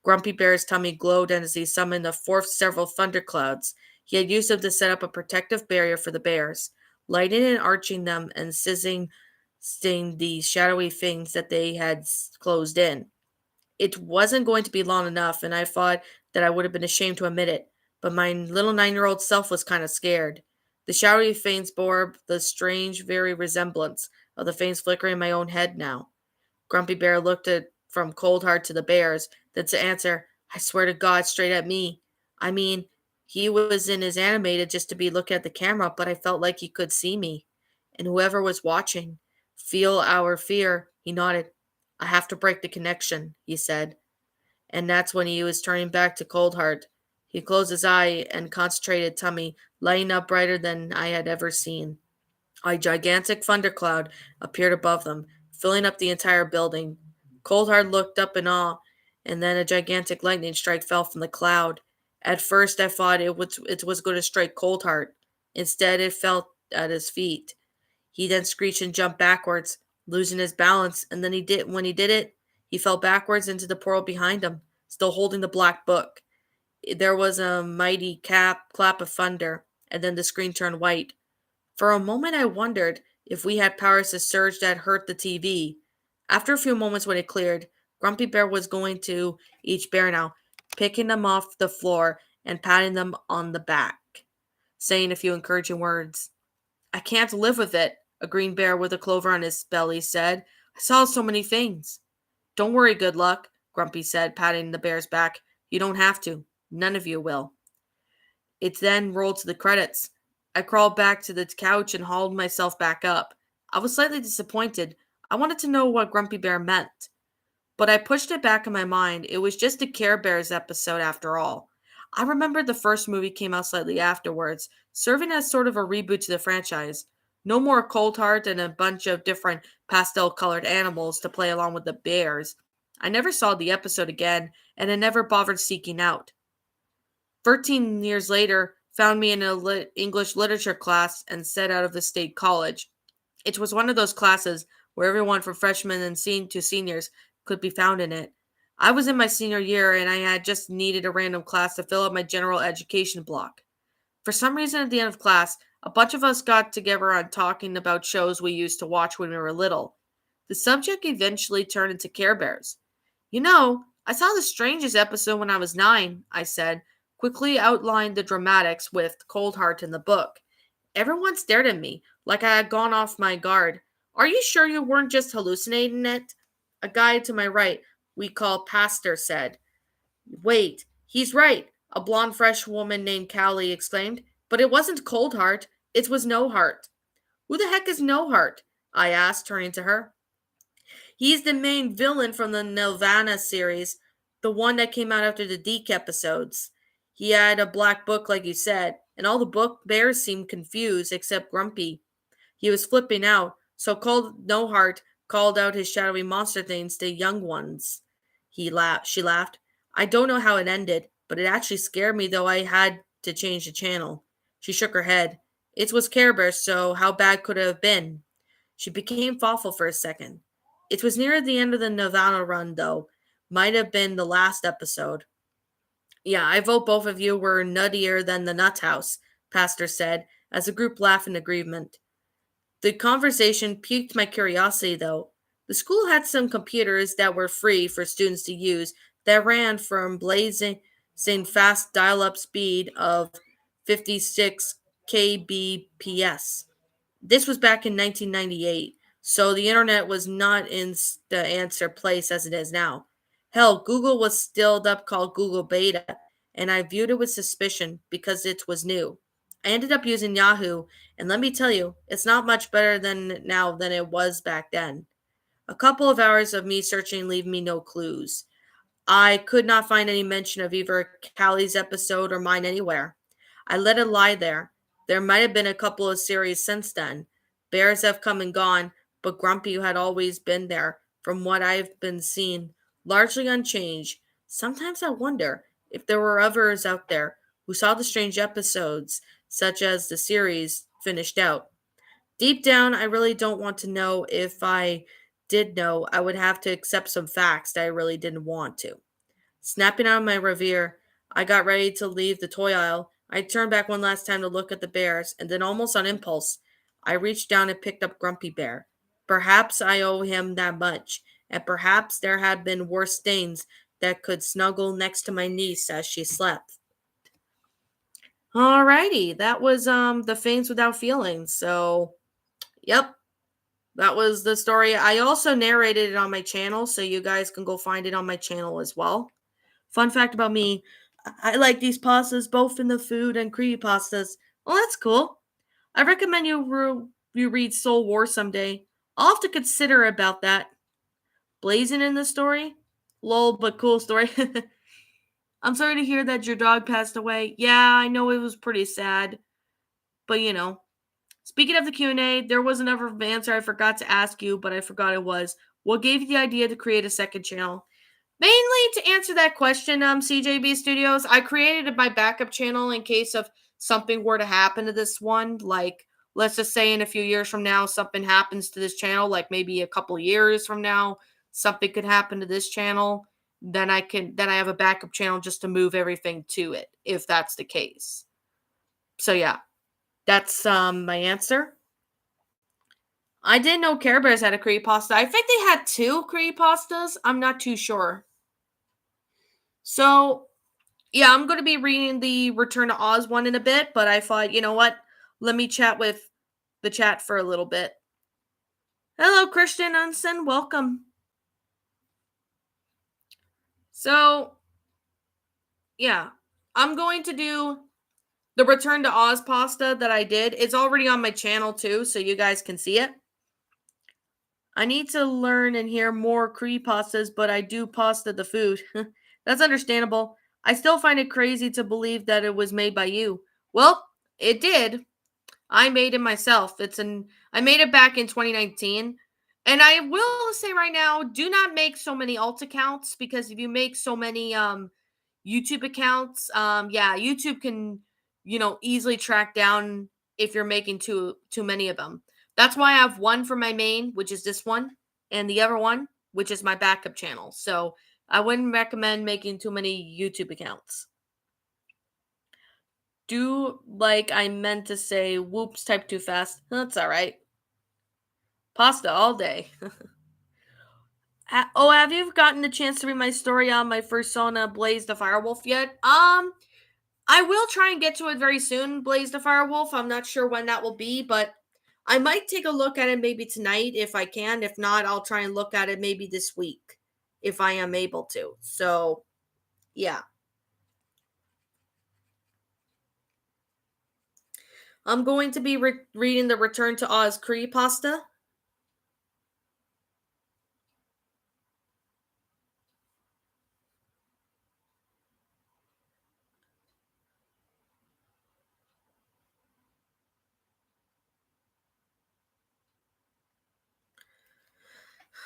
Grumpy Bear's tummy glowed as he summoned the fourth several thunderclouds. He had used them to set up a protective barrier for the bears, lighting and arching them and sizzling sting the shadowy things that they had closed in. It wasn't going to be long enough, and I thought that I would have been ashamed to admit it, but my little 9-year-old self was kind of scared. The shadowy things bore the strange, very resemblance of the things flickering in my own head now. Grumpy Bear looked at from Cold Heart to the bears, then to answer, I swear to God, straight at me. I mean, he was in his animated just to be looking at the camera, but I felt like he could see me. And whoever was watching, feel our fear, he nodded. I have to break the connection, he said. And that's when he was turning back to Cold Heart. He closed his eye and concentrated tummy, lighting up brighter than I had ever seen. A gigantic thundercloud appeared above them, filling up the entire building. Coldheart looked up in awe, and then a gigantic lightning strike fell from the cloud. At first, I thought it was going to strike Coldheart. Instead, it fell at his feet. He then screeched and jumped backwards, losing his balance, and then when he did it, he fell backwards into the portal behind him, still holding the black book. There was a mighty clap of thunder, and then the screen turned white. For a moment, I wondered if we had powers to surge that hurt the TV. After a few moments, when it cleared, Grumpy Bear was going to each bear now, picking them off the floor and patting them on the back, saying a few encouraging words. I can't live with it, a green bear with a clover on his belly said. I saw so many things. Don't worry, Good Luck, Grumpy said, patting the bear's back. You don't have to. None of you will. It then rolled to the credits. I crawled back to the couch and hauled myself back up. I was slightly disappointed. I wanted to know what Grumpy Bear meant. But I pushed it back in my mind. It was just a Care Bears episode after all. I remembered the first movie came out slightly afterwards, serving as sort of a reboot to the franchise. No more Cold Heart and a bunch of different pastel colored animals to play along with the bears. I never saw the episode again, and I never bothered seeking out. 13 years later, found me in a English literature class and set out of the state college. It was one of those classes where everyone from freshmen and to seniors could be found in it. I was in my senior year and I had just needed a random class to fill up my general education block. For some reason, at the end of class, a bunch of us got together on talking about shows we used to watch when we were little. The subject eventually turned into Care Bears. I saw the strangest episode when I was 9, I said, quickly outlined the dramatics with Cold Heart in the book. Everyone stared at me, like I had gone off my guard. Are you sure you weren't just hallucinating it? A guy to my right, we call Pastor, said. Wait, he's right, a blonde fresh woman named Callie exclaimed. But it wasn't Cold Heart, it was No Heart. Who the heck is No Heart? I asked, turning to her. He's the main villain from the Nirvana series, the one that came out after the Deke episodes. He had a black book, like you said, and all the book bears seemed confused except Grumpy. He was flipping out, so called No Heart called out his shadowy monster things to young ones. She laughed. I don't know how it ended, but it actually scared me, though I had to change the channel. She shook her head. It was Care Bear, so how bad could it have been? She became thoughtful for a second. It was near the end of the Nirvana run, though. Might have been the last episode. Yeah, I vote both of you were nuttier than the Nut House, Pastor said, as the group laughed in agreement. The conversation piqued my curiosity, though. The school had some computers that were free for students to use that ran from blazing fast dial up speed of 56 kbps. This was back in 1998, so the internet was not in the answer place as it is now. Hell, Google was still up called Google Beta, and I viewed it with suspicion because it was new. I ended up using Yahoo, and let me tell you, it's not much better than now than it was back then. A couple of hours of me searching leave me no clues. I could not find any mention of either Callie's episode or mine anywhere. I let it lie there. There might have been a couple of series since then. Bears have come and gone, but Grumpy had always been there, from what I've been seeing, largely unchanged. Sometimes I wonder if there were others out there who saw the strange episodes, such as the series finished out. Deep down, I really don't want to know. If I did know, I would have to accept some facts that I really didn't want to. Snapping out of my reverie, I got ready to leave the toy aisle. I turned back one last time to look at the bears, and then almost on impulse, I reached down and picked up Grumpy Bear. Perhaps I owe him that much, and perhaps there had been worse things that could snuggle next to my niece as she slept. Alrighty, that was the Things Without Feelings. So, yep, that was the story. I also narrated it on my channel, so you guys can go find it on my channel as well. Fun fact about me, I like these pastas both in the food and creepy pastas. Oh, that's cool. I recommend you read Soul War someday. I'll have to consider about that. Blazing in the story? Lol, but cool story. I'm sorry to hear that your dog passed away. Yeah, I know it was pretty sad. But speaking of the Q&A, there was another answer I forgot to ask you, but I forgot it was. What gave you the idea to create a second channel? Mainly to answer that question, CJB Studios, I created my backup channel in case of something were to happen to this one. Like, let's just say in a few years from now, something happens to this channel, like maybe a couple years from now, something could happen to this channel. Then I have a backup channel just to move everything to it, if that's the case. So yeah, that's my answer. I didn't know Care Bears had a creepypasta. I think they had two creepypastas. I'm not too sure. So yeah, I'm going to be reading the Return to Oz one in a bit, but I thought, you know what? Let me chat with the chat for a little bit. Hello, Christian Unsen. Welcome. So, yeah, I'm going to do the Return to Oz pasta that I did. It's already on my channel too, so you guys can see it. I need to learn and hear more creepypastas, but I do pasta the food. That's understandable. I still find it crazy to believe that it was made by you. Well, it did. I made it myself. I made it back in 2019. And I will say right now, do not make so many alt accounts, because if you make so many YouTube accounts, yeah, YouTube can, easily track down if you're making too many of them. That's why I have one for my main, which is this one, and the other one, which is my backup channel. So I wouldn't recommend making too many YouTube accounts. Do like I meant to say, whoops, type too fast. That's all right. Pasta all day. Oh, have you gotten the chance to read my story on my first Sona Blaze the Firewolf yet? I will try and get to it very soon, Blaze the Firewolf. I'm not sure when that will be, but I might take a look at it maybe tonight if I can. If not, I'll try and look at it maybe this week if I am able to. So, yeah. I'm going to be reading the Return to Oz creepypasta.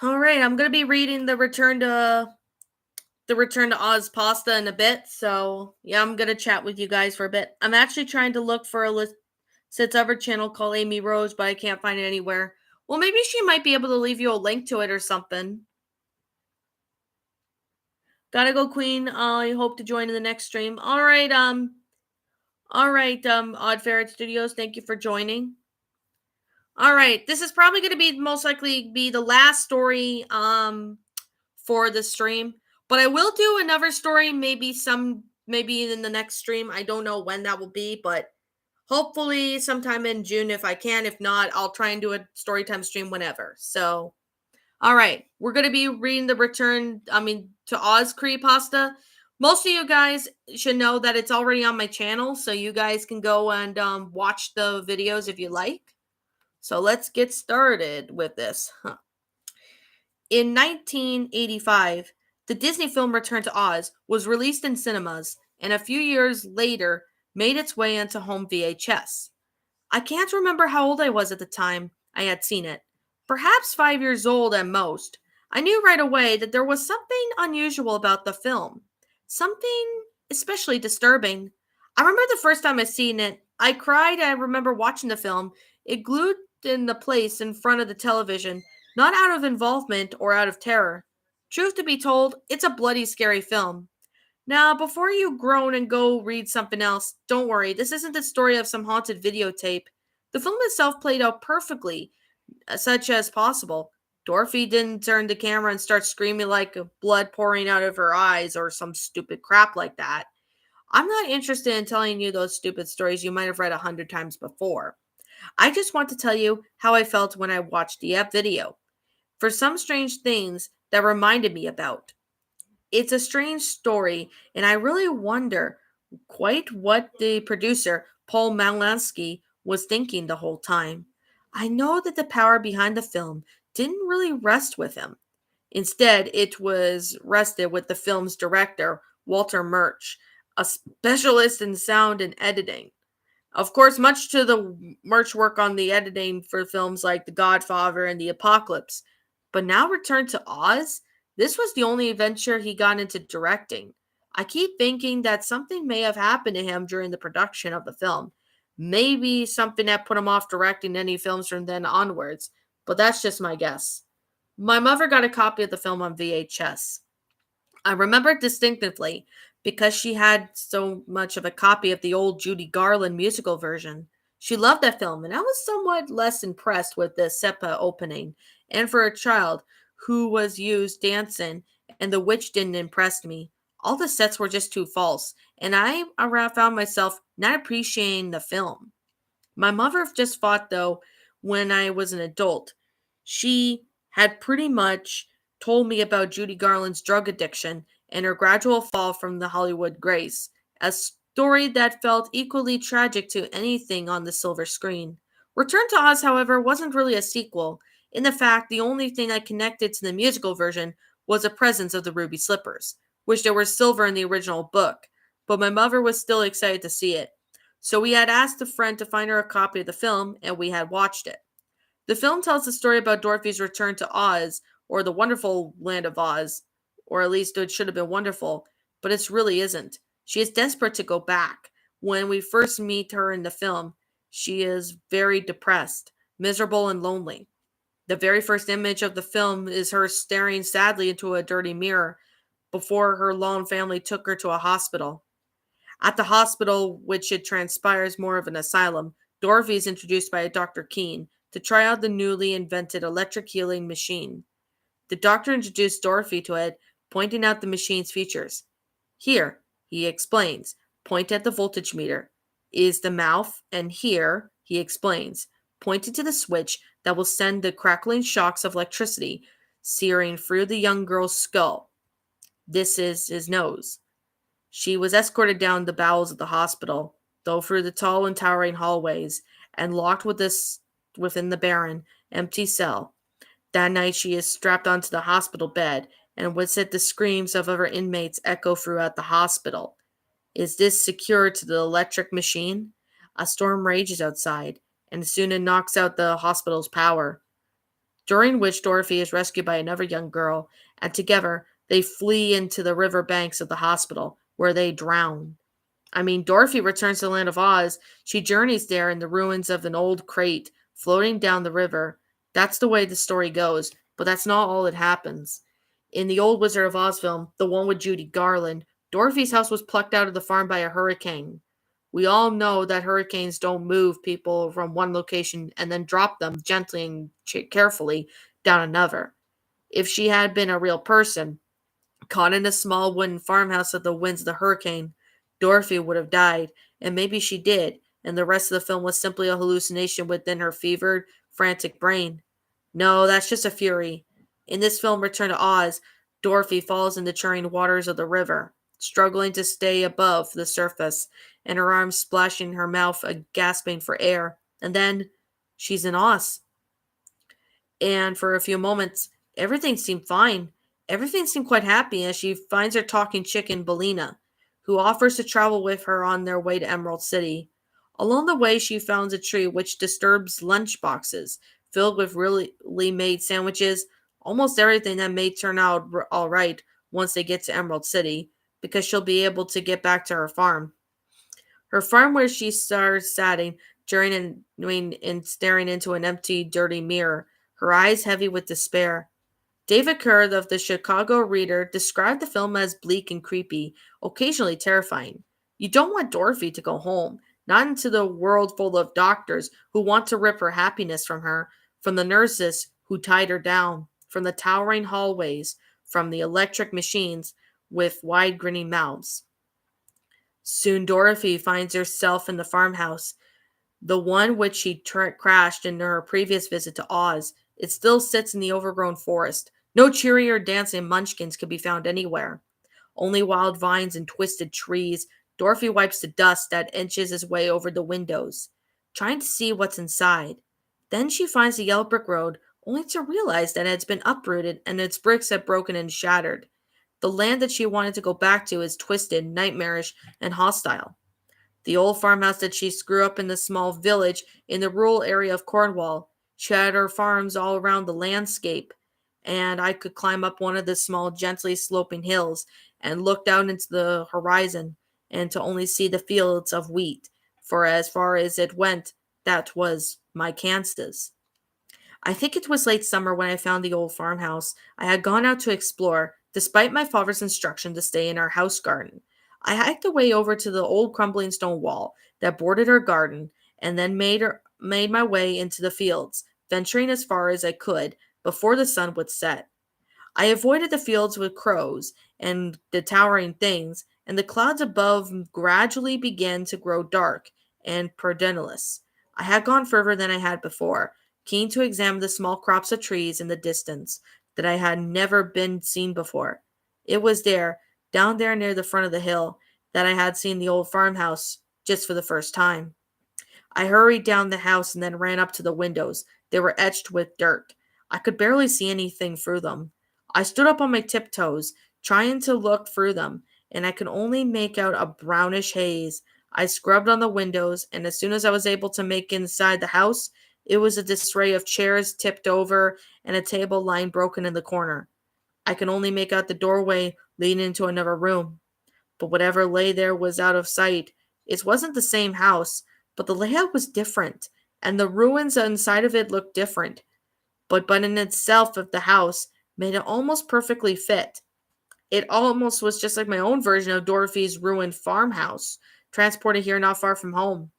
All right, I'm going to be reading the Return to Oz pasta in a bit. So, yeah, I'm going to chat with you guys for a bit. I'm actually trying to look for a list Sit's other channel called Amy Rose, but I can't find it anywhere. Well, maybe she might be able to leave you a link to it or something. Gotta go, Queen. I hope to join in the next stream. All right, Odd Ferret Studios, thank you for joining. All right, this is probably going to be most likely be the last story for the stream, but I will do another story maybe in the next stream. I don't know when that will be, but hopefully sometime in June if I can. If not, I'll try and do a storytime stream whenever. So, all right, we're going to be reading the to Oz creepypasta. Most of you guys should know that it's already on my channel, so you guys can go and watch the videos if you like. So let's get started with this. In 1985, the Disney film Return to Oz was released in cinemas and a few years later made its way into home VHS. I can't remember how old I was at the time I had seen it. Perhaps 5 years old at most. I knew right away that there was something unusual about the film. Something especially disturbing. I remember the first time I seen it, I cried. I remember watching the film. It glued in the place in front of the television, not out of involvement or out of terror. Truth to be told, it's a bloody scary film. Now, before you groan and go read something else, don't worry, this isn't the story of some haunted videotape. The film itself played out perfectly, such as possible. Dorothy didn't turn the camera and start screaming like blood pouring out of her eyes or some stupid crap like that. I'm not interested in telling you those stupid stories you might have read 100 times before. I just want to tell you how I felt when I watched the video. For some strange things that reminded me about. It's a strange story, and I really wonder quite what the producer, Paul Malasky, was thinking the whole time. I know that the power behind the film didn't really rest with him. Instead, it was rested with the film's director, Walter Murch, a specialist in sound and editing. Of course, much to the Murch work on the editing for films like The Godfather and The Apocalypse. But now Return to Oz? This was the only adventure he got into directing. I keep thinking that something may have happened to him during the production of the film. Maybe something that put him off directing any films from then onwards, but that's just my guess. My mother got a copy of the film on VHS. I remember it distinctively because she had so much of a copy of the old Judy Garland musical version. She loved that film, and I was somewhat less impressed with the SEPA opening. And for a child who was used dancing, and the witch didn't impress me. All the sets were just too false, and I around found myself not appreciating the film. My mother just fought, though, when I was an adult. She had pretty much told me about Judy Garland's drug addiction and her gradual fall from the Hollywood grace, a story that felt equally tragic to anything on the silver screen. Return to Oz, however, wasn't really a sequel. In the fact, the only thing I connected to the musical version was the presence of the ruby slippers, which there were silver in the original book, but my mother was still excited to see it. So we had asked a friend to find her a copy of the film, and we had watched it. The film tells the story about Dorothy's return to Oz, or the wonderful land of Oz, or at least it should have been wonderful, but it really isn't. She is desperate to go back. When we first meet her in the film, she is very depressed, miserable, and lonely. The very first image of the film is her staring sadly into a dirty mirror before her lone family took her to a hospital. At the hospital, which it transpires more of an asylum, Dorothy is introduced by a Dr. Keene to try out the newly invented electric healing machine. The doctor introduced Dorothy to it, pointing out the machine's features. Here, he explains, point at the voltage meter. Is the mouth, and here, he explains, pointing to the switch that will send the crackling shocks of electricity searing through the young girl's skull. This is his nose. She was escorted down the bowels of the hospital. though through the tall and towering hallways, and locked within the barren, empty cell. That night she is strapped onto the hospital bed, and would sit the screams of other inmates echo throughout the hospital. Is this secured to the electric machine? A storm rages outside, and soon it knocks out the hospital's power, during which Dorothy is rescued by another young girl, and together they flee into the river banks of the hospital, where they drown. Dorothy returns to the land of Oz. She journeys there in the ruins of an old crate floating down the river. That's the way the story goes, but that's not all that happens. In the old Wizard of Oz film, the one with Judy Garland, Dorothy's house was plucked out of the farm by a hurricane. We all know that hurricanes don't move people from one location and then drop them gently and carefully down another. If she had been a real person, caught in a small wooden farmhouse at the winds of the hurricane, Dorothy would have died, and maybe she did, and the rest of the film was simply a hallucination within her fevered, frantic brain. No, that's just a fury. In this film, Return to Oz, Dorothy falls in the churning waters of the river, struggling to stay above the surface, and her arms splashing her mouth, gasping for air. And then she's in Oz. And for a few moments, everything seemed fine. Everything seemed quite happy as she finds her talking chicken, Bellina, who offers to travel with her on their way to Emerald City. Along the way, she finds a tree which disturbs lunch boxes filled with really made sandwiches, almost everything that may turn out all right once they get to Emerald City, because she'll be able to get back to her farm. Her farm where she starts sitting, and staring into an empty, dirty mirror, her eyes heavy with despair. David Kerr of the Chicago Reader described the film as bleak and creepy, occasionally terrifying. You don't want Dorothy to go home, not into the world full of doctors who want to rip her happiness from her, from the nurses who tied her down, from the towering hallways, from the electric machines with wide grinning mouths. Soon Dorothy finds herself in the farmhouse, the one which she crashed in her previous visit to Oz. It still sits in the overgrown forest. No cheerier dancing munchkins could be found anywhere. Only wild vines and twisted trees. Dorothy wipes the dust that inches its way over the windows, trying to see what's inside. Then she finds the yellow brick road, only to realize that it has been uprooted and its bricks have broken and shattered. The land that she wanted to go back to is twisted, nightmarish, and hostile. The old farmhouse that she grew up in the small village in the rural area of Cornwall. She had her farms all around the landscape, and I could climb up one of the small, gently sloping hills and looked out into the horizon, and to only see the fields of wheat, for as far as it went, that was my Kansas. I think it was late summer when I found the old farmhouse. I had gone out to explore, despite my father's instruction to stay in our house garden. I hiked the way over to the old crumbling stone wall that bordered our garden, and then made my way into the fields, venturing as far as I could before the sun would set. I avoided the fields with crows and the towering things, and the clouds above gradually began to grow dark and pernicious. I had gone further than I had before, keen to examine the small crops of trees in the distance that I had never been seen before. It was there, down there near the front of the hill, that I had seen the old farmhouse just for the first time. I hurried down the house and then ran up to the windows. They were etched with dirt. I could barely see anything through them. I stood up on my tiptoes, trying to look through them, and I could only make out a brownish haze. I scrubbed on the windows, and as soon as I was able to make inside the house, it was a disarray of chairs tipped over and a table lying broken in the corner. I could only make out the doorway leading into another room. But whatever lay there was out of sight. It wasn't the same house, but the layout was different, and the ruins inside of it looked different. But in itself of the house made it almost perfectly fit. It almost was just like my own version of Dorothy's ruined farmhouse, transported here not far from home.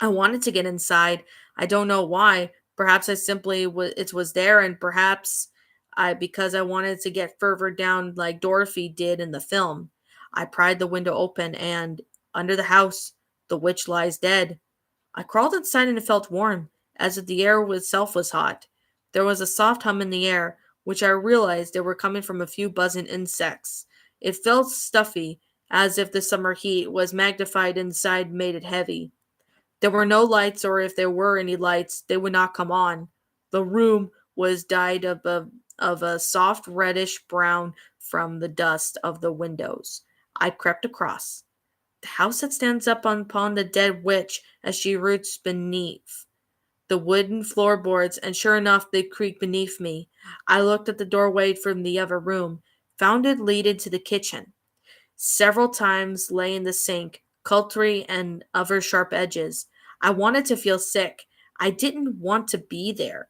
I wanted to get inside. I don't know why. Perhaps I simply it was there, and perhaps I because I wanted to get further down like Dorothy did in the film. I pried the window open, and under the house, the witch lies dead. I crawled inside and it felt warm, as if the air itself was hot. There was a soft hum in the air, which I realized they were coming from a few buzzing insects. It felt stuffy, as if the summer heat was magnified inside made it heavy. There were no lights, or if there were any lights, they would not come on. The room was dyed of a soft reddish brown from the dust of the windows. I crept across. The house that stands up upon the dead witch as she roots beneath the wooden floorboards, and sure enough, they creaked beneath me. I looked at the doorway from the other room, found it lead into the kitchen. Several times lay in the sink, cutlery and other sharp edges. I wanted to feel sick. I didn't want to be there,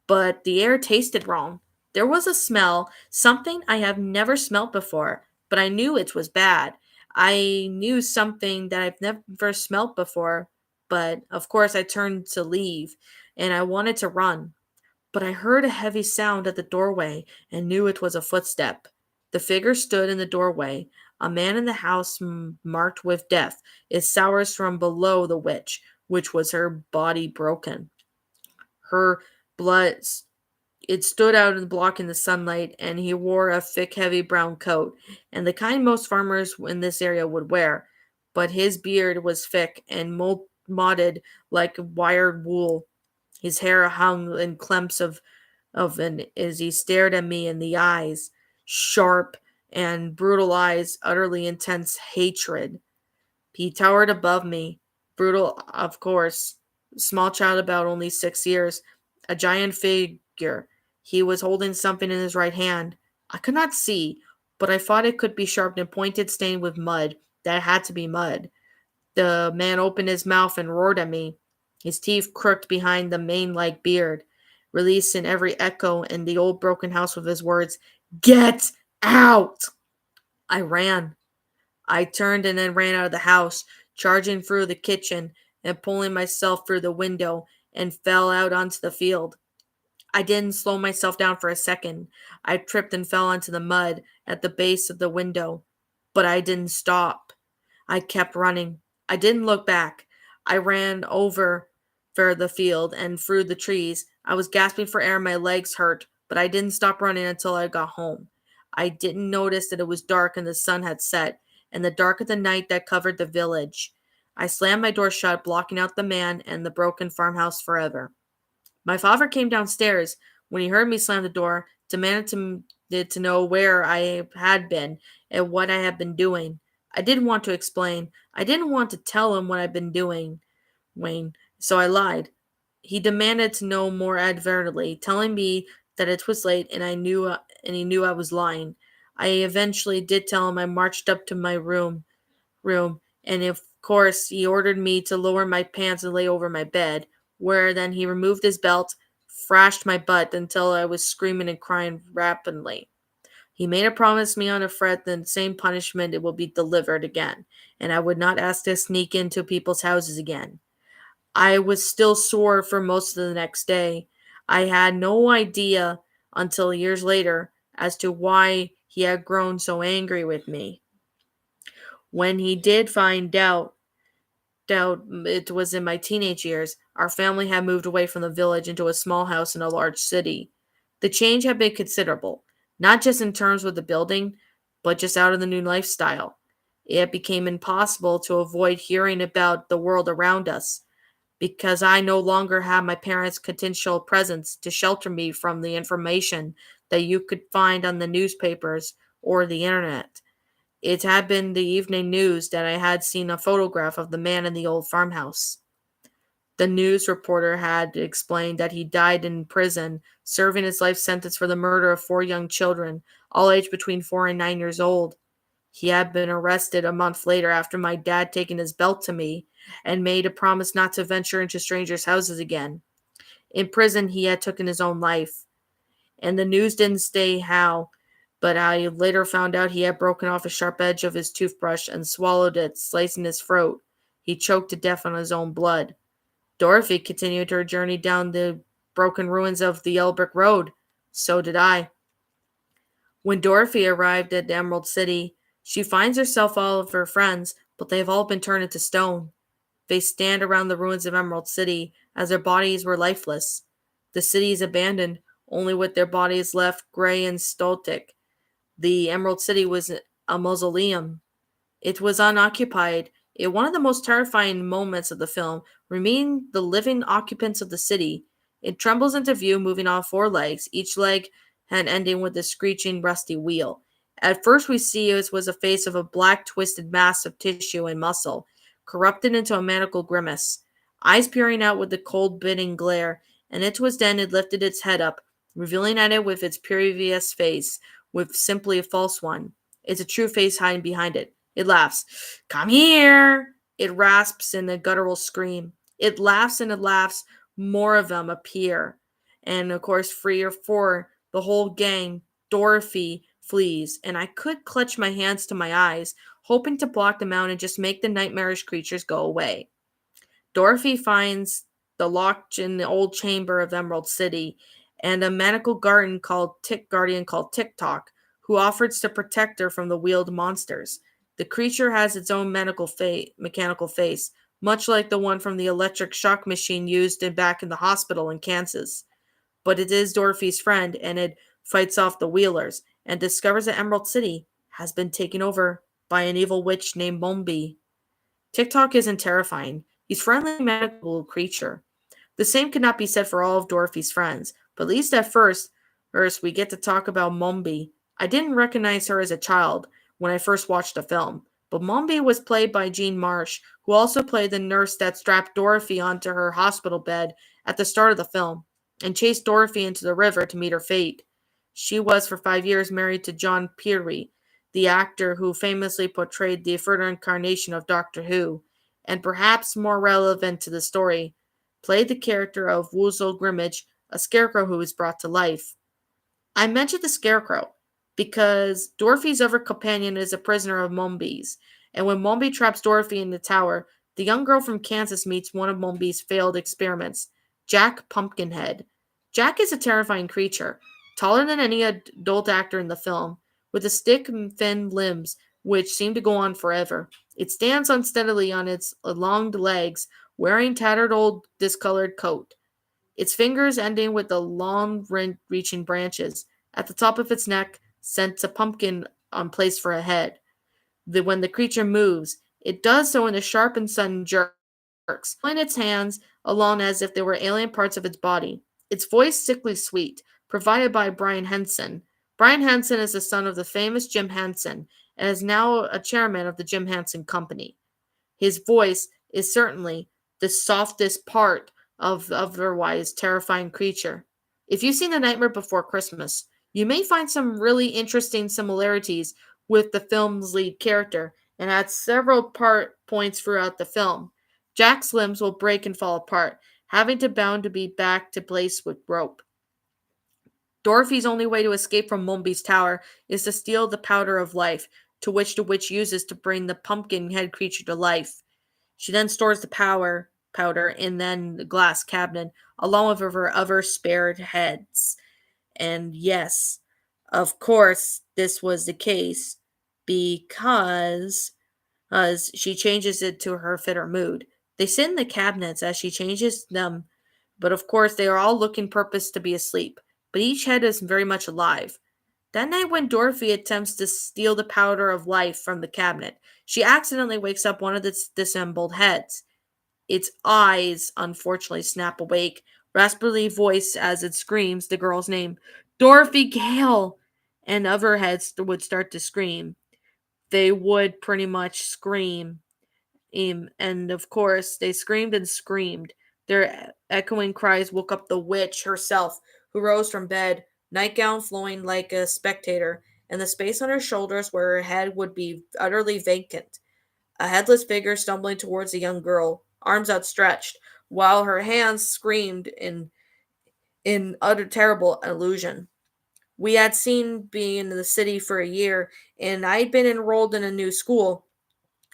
but the air tasted wrong. There was a smell, something I have never smelt before, but I knew it was bad. I knew something that I've never smelt before, but of course I turned to leave, and I wanted to run. But I heard a heavy sound at the doorway and knew it was a footstep. The figure stood in the doorway, a man in the house marked with death. It sours from below the witch, which was her body broken. Her blood it stood out in the block in the sunlight, and he wore a thick, heavy brown coat, and the kind most farmers in this area would wear. But his beard was thick and modded like wired wool. His hair hung in clumps of and as he stared at me in the eyes, sharp and brutal eyes, utterly intense hatred. He towered above me, brutal, of course, small child about only 6 years, a giant figure. He was holding something in his right hand. I could not see, but I thought it could be sharp and pointed, stained with mud. That had to be mud. The man opened his mouth and roared at me, his teeth crooked behind the mane like beard, releasing every echo in the old broken house with his words, "Get out!" I ran. I turned and then ran out of the house, charging through the kitchen and pulling myself through the window, and fell out onto the field. I didn't slow myself down for a second. I tripped and fell onto the mud at the base of the window, but I didn't stop. I kept running. I didn't look back. I ran over for the field and through the trees. I was gasping for air, my legs hurt, but I didn't stop running until I got home. I didn't notice that it was dark and the sun had set, and the dark of the night that covered the village. I slammed my door shut, blocking out the man and the broken farmhouse forever. My father came downstairs when he heard me slam the door, demanded to know where I had been and what I had been doing. I didn't want to explain. I didn't want to tell him what I'd been doing, Wayne, so I lied. He demanded to know more advertently, telling me that it was late and he knew I was lying. I eventually did tell him. I marched up to my room, and of course he ordered me to lower my pants and lay over my bed, where then he removed his belt, thrashed my butt until I was screaming and crying rapidly. He made a promise me on a threat that the same punishment it will be delivered again, and I would not ask to sneak into people's houses again. I was still sore for most of the next day. I had no idea until years later as to why he had grown so angry with me. When he did find out it was in my teenage years, our family had moved away from the village into a small house in a large city. The change had been considerable, not just in terms of the building, but just out of the new lifestyle. It became impossible to avoid hearing about the world around us because I no longer had my parents' continual presence to shelter me from the information that you could find on the newspapers or the internet. It had been the evening news that I had seen a photograph of the man in the old farmhouse. The news reporter had explained that he died in prison, serving his life sentence for the murder of 4 young children, all aged between 4 and 9 years old. He had been arrested a month later after my dad taken his belt to me and made a promise not to venture into strangers' houses again. In prison, he had taken his own life, and the news didn't say how, but I later found out he had broken off a sharp edge of his toothbrush and swallowed it, slicing his throat. He choked to death on his own blood. Dorothy continued her journey down the broken ruins of the Yellow Brick Road. So did I. When Dorothy arrived at the Emerald City, she finds herself all of her friends, but they have all been turned into stone. They stand around the ruins of Emerald City as their bodies were lifeless. The city is abandoned, only with their bodies left gray and stultic. The Emerald City was a mausoleum. It was unoccupied. One of the most terrifying moments of the film remain the living occupants of the city. It trembles into view, moving on four legs, each leg and ending with a screeching, rusty wheel. At first, we see it was a face of a black, twisted mass of tissue and muscle, corrupted into a maniacal grimace, eyes peering out with the cold, biting glare, and it was then it lifted its head up, revealing at it with its previous face, with simply a false one. It's a true face hiding behind it. It laughs. Come here! It rasps in a guttural scream. It laughs and it laughs. More of them appear. And of course, three or four, the whole gang, Dorothy flees. And I could clutch my hands to my eyes, hoping to block them out and just make the nightmarish creatures go away. Dorothy finds the locked in the old chamber of Emerald City and a maniacal guardian called TikTok, who offers to protect her from the wheeled monsters. The creature has its own mechanical face, much like the one from the electric shock machine used back in the hospital in Kansas. But it is Dorothy's friend, and it fights off the Wheelers and discovers that Emerald City has been taken over by an evil witch named Mombi. TikTok isn't terrifying. He's a friendly, magical creature. The same could not be said for all of Dorothy's friends, but at least at first we get to talk about Mombi. I didn't recognize her as a child when I first watched the film, but Mombi was played by Jean Marsh, who also played the nurse that strapped Dorothy onto her hospital bed at the start of the film and chased Dorothy into the river to meet her fate. She was for 5 years married to John Peary, the actor who famously portrayed the further incarnation of Doctor Who, and perhaps more relevant to the story, played the character of Woozle Grimmage, a scarecrow who is brought to life. I mentioned the scarecrow because Dorothy's other companion is a prisoner of Mombi's, and when Mombi traps Dorothy in the tower, the young girl from Kansas meets one of Mombi's failed experiments, Jack Pumpkinhead. Jack is a terrifying creature, taller than any adult actor in the film, with a stick and thin limbs which seem to go on forever. It stands unsteadily on its long legs, wearing tattered old discolored coat, its fingers ending with the long reaching branches. At the top of its neck sends a pumpkin on place for a head. When the creature moves, it does so in a sharp and sudden jerks, pulling its hands along as if they were alien parts of its body. Its voice sickly sweet, provided by Brian Henson. Brian Henson is the son of the famous Jim Henson and is now a chairman of the Jim Henson Company. His voice is certainly the softest part of the otherwise terrifying creature. If you've seen The Nightmare Before Christmas, you may find some really interesting similarities with the film's lead character, and at several points throughout the film, Jack's limbs will break and fall apart, having to bound to be back to place with rope. Dorothy's only way to escape from Mombi's tower is to steal the powder of life, to which the witch uses to bring the pumpkin head creature to life. She then stores the powder in then the glass cabinet, along with her other spared heads. And yes, of course, this was the case because as she changes it to her fit or mood. They sit in the cabinets as she changes them, but of course they are all looking purpose to be asleep, but each head is very much alive. That night when Dorothy attempts to steal the powder of life from the cabinet, she accidentally wakes up one of its disassembled heads. Its eyes unfortunately snap awake, raspily voiced as it screams the girl's name, Dorothy Gale! And other heads would start to scream. They would pretty much scream. And of course, they screamed and screamed. Their echoing cries woke up the witch herself, who rose from bed, nightgown flowing like a spectator, and the space on her shoulders where her head would be utterly vacant. A headless figure stumbling towards the young girl, arms outstretched, while her hands screamed in utter terrible illusion. We had seen being in the city for a year, and I'd been enrolled in a new school.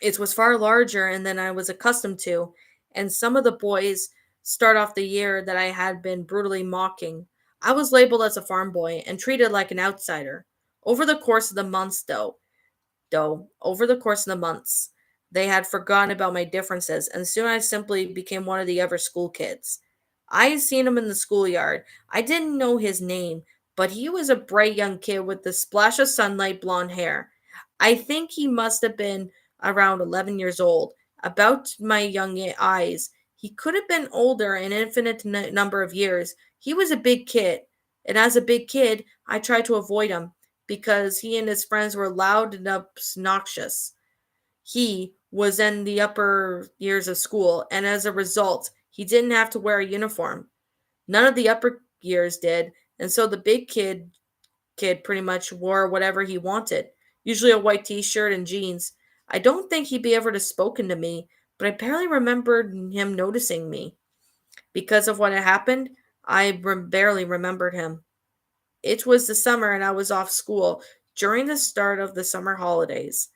It was far larger than I was accustomed to, and some of the boys start off the year that I had been brutally mocking. I was labeled as a farm boy and treated like an outsider. Over the course of the months, over the course of the months, they had forgotten about my differences, and soon I simply became one of the other school kids. I had seen him in the schoolyard. I didn't know his name, but he was a bright young kid with a splash of sunlight blonde hair. I think he must have been around 11 years old. About my young eyes, he could have been older an infinite number of years. He was a big kid, and as a big kid, I tried to avoid him because he and his friends were loud and obnoxious. He was in the upper years of school, and as a result, he didn't have to wear a uniform. None of the upper years did, and so the big kid pretty much wore whatever he wanted, usually a white t-shirt and jeans. I don't think he'd be ever have spoken to me, but I barely remembered him noticing me. Because of what had happened, barely remembered him. It was the summer and I was off school during the start of the summer holidays.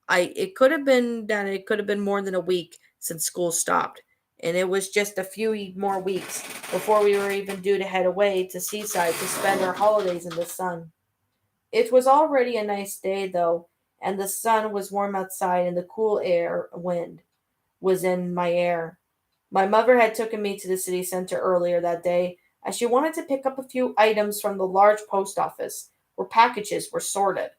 It could have been more than a week since school stopped, and it was just a few more weeks before we were even due to head away to Seaside to spend our holidays in the sun. It was already a nice day, though, and the sun was warm outside, and the cool air wind was in my air. My mother had taken me to the city center earlier that day, as she wanted to pick up a few items from the large post office, where packages were sorted.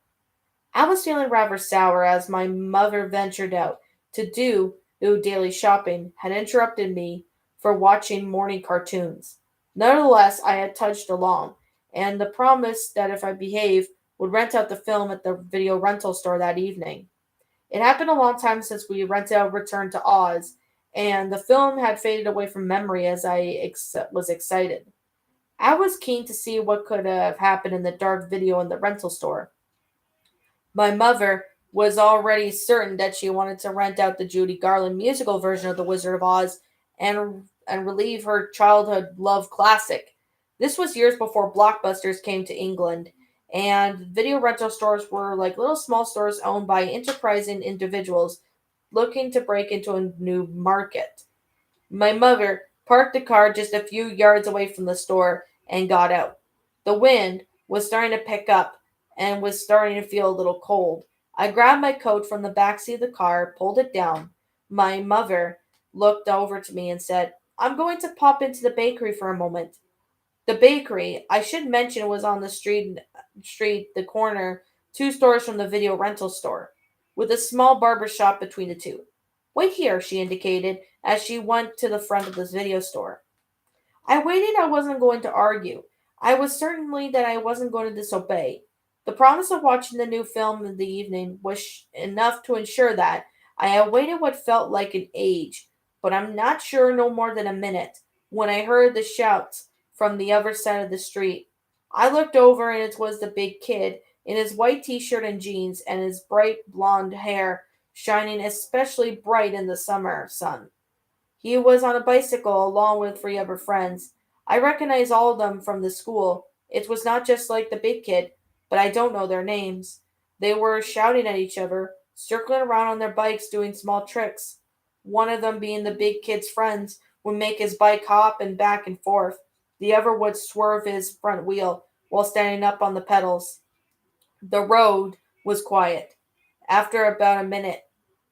I was feeling rather sour as my mother ventured out to do daily shopping had interrupted me for watching morning cartoons. Nevertheless, I had touched along, and the promise that if I behaved, would rent out the film at the video rental store that evening. It happened a long time since we rented out Return to Oz, and the film had faded away from memory as was excited. I was keen to see what could have happened in the dark video in the rental store. My mother was already certain that she wanted to rent out the Judy Garland musical version of The Wizard of Oz and relive her childhood love classic. This was years before blockbusters came to England, and video rental stores were like little small stores owned by enterprising individuals looking to break into a new market. My mother parked the car just a few yards away from the store and got out. The wind was starting to pick up and was starting to feel a little cold. I grabbed my coat from the back seat of the car, pulled it down. My mother looked over to me and said, "I'm going to pop into the bakery for a moment." The bakery, I should mention, was on the the corner, two stores from the video rental store, with a small barber shop between the two. "Wait here," she indicated as she went to the front of this video store. I waited. I wasn't going to argue. I was certainly that I wasn't going to disobey. The promise of watching the new film in the evening was enough to ensure that I awaited what felt like an age, but I'm not sure no more than a minute, when I heard the shouts from the other side of the street. I looked over and it was the big kid in his white t-shirt and jeans and his bright blonde hair shining especially bright in the summer sun. He was on a bicycle along with three other friends. I recognized all of them from the school. It was not just like the big kid, but I don't know their names. They were shouting at each other, circling around on their bikes doing small tricks. One of them, being the big kid's friends, would make his bike hop and back and forth. The other would swerve his front wheel while standing up on the pedals. The road was quiet. After about a minute,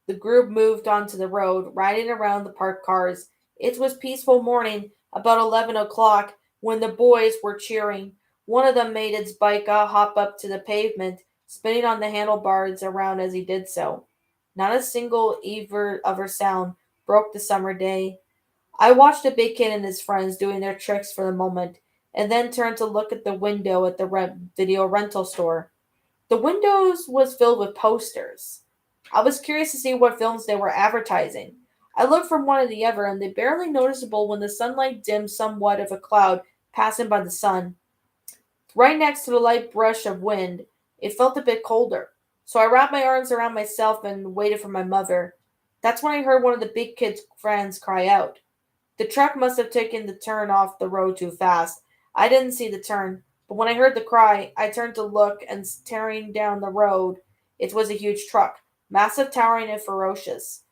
the group moved onto the road, riding around the parked cars. It was peaceful morning, about 11 o'clock, when the boys were cheering. One of them made its bike hop up to the pavement, spinning on the handlebars around as he did so. Not a single other sound broke the summer day. I watched the big kid and his friends doing their tricks for a moment, and then turned to look at the window at the video rental store. The windows was filled with posters. I was curious to see what films they were advertising. I looked from one to the other, and they barely noticeable when the sunlight dimmed somewhat of a cloud passing by the sun. Right next to the light brush of wind, it felt a bit colder. So I wrapped my arms around myself and waited for my mother. That's when I heard one of the big kid's friends cry out. The truck must have taken the turn off the road too fast. I didn't see the turn, but when I heard the cry, I turned to look, and tearing down the road, it was a huge truck, massive, towering, and ferocious.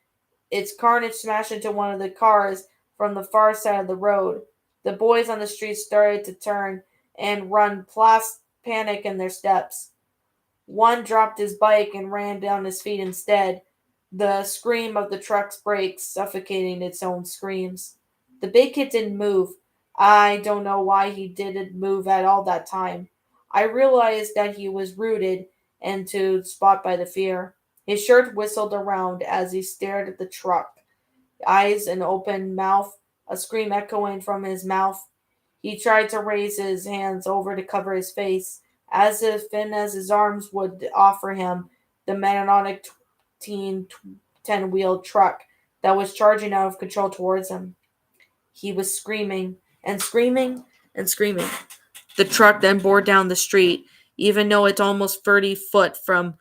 Its carnage smashed into one of the cars from the far side of the road. The boys on the street started to turn and run, plus panic in their steps. One dropped his bike and ran down his feet instead, the scream of the truck's brakes suffocating its own screams. The big kid didn't move. I don't know why he didn't move at all that time. I realized that he was rooted into the spot by the fear. His shirt whistled around as he stared at the truck, eyes and open mouth, a scream echoing from his mouth. He tried to raise his hands over to cover his face, as if thin as his arms would offer him. The magnetic 10-wheeled truck that was charging out of control towards him. He was screaming and screaming and screaming. The truck then bore down the street, even though it's almost 30 foot from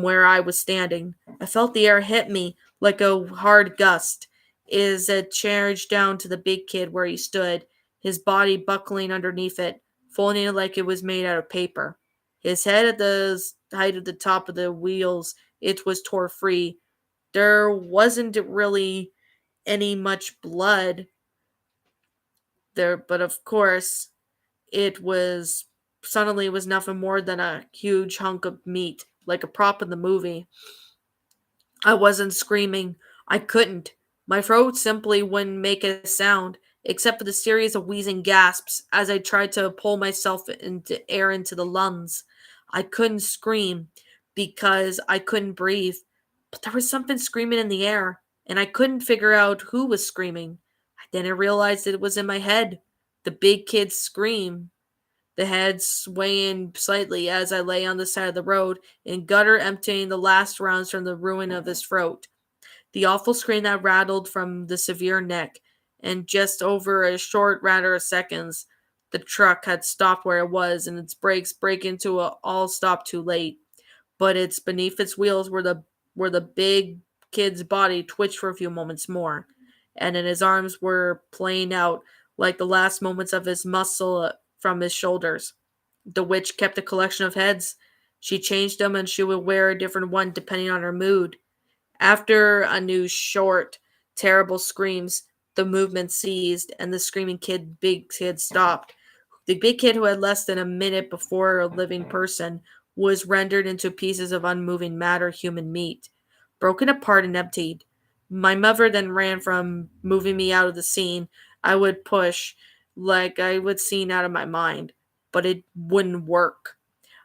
where I was standing. I felt the air hit me like a hard gust as it charged down to the big kid where he stood, his body buckling underneath it, folding it like it was made out of paper. His head at the height of the top of the wheels, it was tore free. There wasn't really any much blood there, but of course, it was suddenly was nothing more than a huge hunk of meat, like a prop in the movie. I wasn't screaming. I couldn't. My throat simply wouldn't make a sound, except for the series of wheezing gasps as I tried to pull myself into air into the lungs. I couldn't scream because I couldn't breathe, but there was something screaming in the air, and I couldn't figure out who was screaming. Then I realized that it was in my head. The big kid's scream, the head swaying slightly as I lay on the side of the road, and gutter emptying the last rounds from the ruin of his throat. The awful scream that rattled from the severe neck, and just over a short matter of seconds, the truck had stopped where it was, and its brakes break into a all stop too late. But it's beneath its wheels where the big kid's body twitched for a few moments more, and then his arms were playing out like the last moments of his muscle from his shoulders. The witch kept a collection of heads. She changed them and she would wear a different one depending on her mood. After a new short, terrible screams, the movement ceased and the screaming big kid stopped. The big kid who had less than a minute before a living person was rendered into pieces of unmoving matter, human meat, broken apart and emptied. My mother then ran from moving me out of the scene. I would push, like I would scene out of my mind, but it wouldn't work.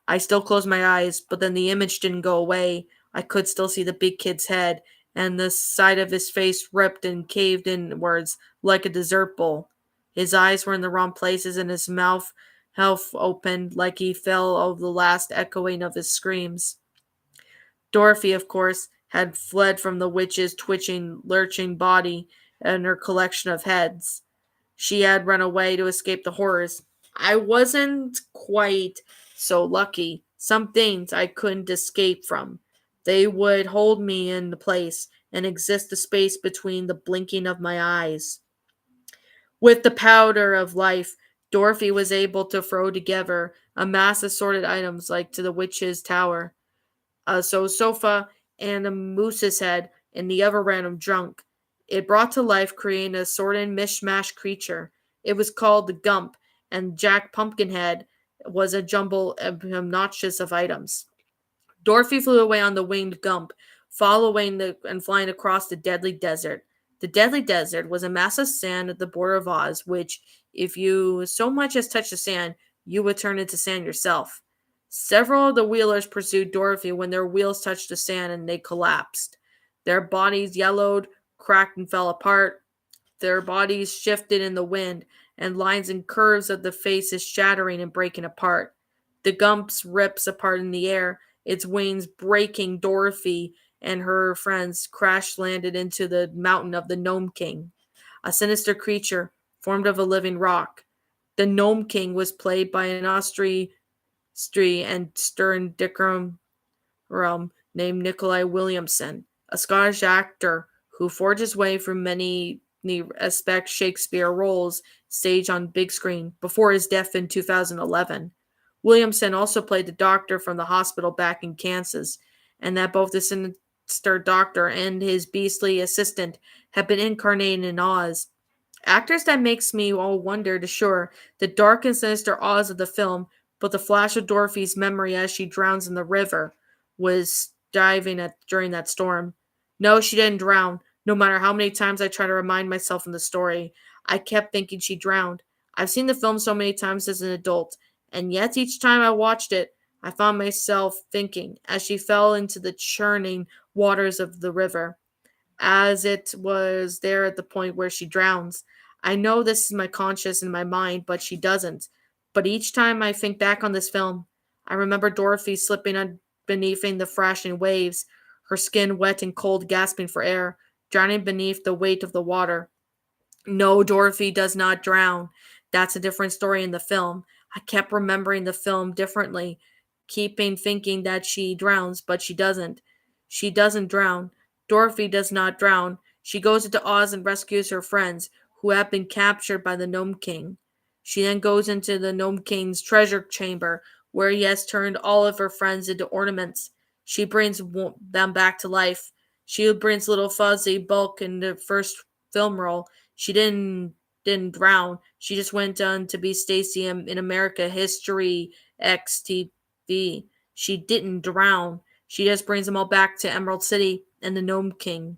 I still closed my eyes, but then the image didn't go away. I could still see the big kid's head, and the side of his face ripped and caved inwards like a dessert bowl. His eyes were in the wrong places, and his mouth half opened like he fell of the last echoing of his screams. Dorothy, of course, had fled from the witch's twitching, lurching body and her collection of heads. She had run away to escape the horrors. I wasn't quite so lucky. Some things I couldn't escape from. They would hold me in the place and exist the space between the blinking of my eyes. With the powder of life, Dorothy was able to throw together a mass of assorted items like to the witch's tower. So sofa and a moose's head and the other random junk. It brought to life, creating a assorted mishmash creature. It was called the Gump, and Jack Pumpkinhead was a jumble obnoxious of items. Dorothy flew away on the winged Gump, following and flying across the deadly desert. The deadly desert was a mass of sand at the border of Oz, which, if you so much as touched the sand, you would turn into sand yourself. Several of the wheelers pursued Dorothy when their wheels touched the sand and they collapsed. Their bodies yellowed, cracked, and fell apart. Their bodies shifted in the wind, and lines and curves of the faces shattering and breaking apart. The Gumps rips apart in the air, its wings breaking. Dorothy and her friends crash landed into the mountain of the Gnome King, a sinister creature formed of a living rock. The Gnome King was played by an and stern Dickram named Nikolai Williamson, a Scottish actor who forged his way through many aspect Shakespeare roles staged on big screen before his death in 2011. Williamson also played the doctor from the hospital back in Kansas, and that both the sinister doctor and his beastly assistant have been incarnated in Oz. Actors that makes me all wonder to sure the dark and sinister Oz of the film, but the flash of Dorothy's memory as she drowns in the river was diving at during that storm. No, she didn't drown. No matter how many times I try to remind myself in the story, I kept thinking she drowned. I've seen the film so many times as an adult, and yet each time I watched it, I found myself thinking as she fell into the churning waters of the river, as it was there at the point where she drowns. I know this is my conscience and my mind, but she doesn't. But each time I think back on this film, I remember Dorothy slipping beneath the thrashing waves, her skin wet and cold, gasping for air, drowning beneath the weight of the water. No, Dorothy does not drown. That's a different story in the film. I kept remembering the film differently, keeping thinking that she drowns, but she doesn't. She doesn't drown. Dorothy does not drown. She goes into Oz and rescues her friends, who have been captured by the Gnome King. She then goes into the Gnome King's treasure chamber, where he has turned all of her friends into ornaments. She brings them back to life. She brings little Fuzzy Bulk in the first film role. She didn't drown. She just went on to be Stacy in America History X TV. She didn't drown. She just brings them all back to Emerald City and the Gnome King.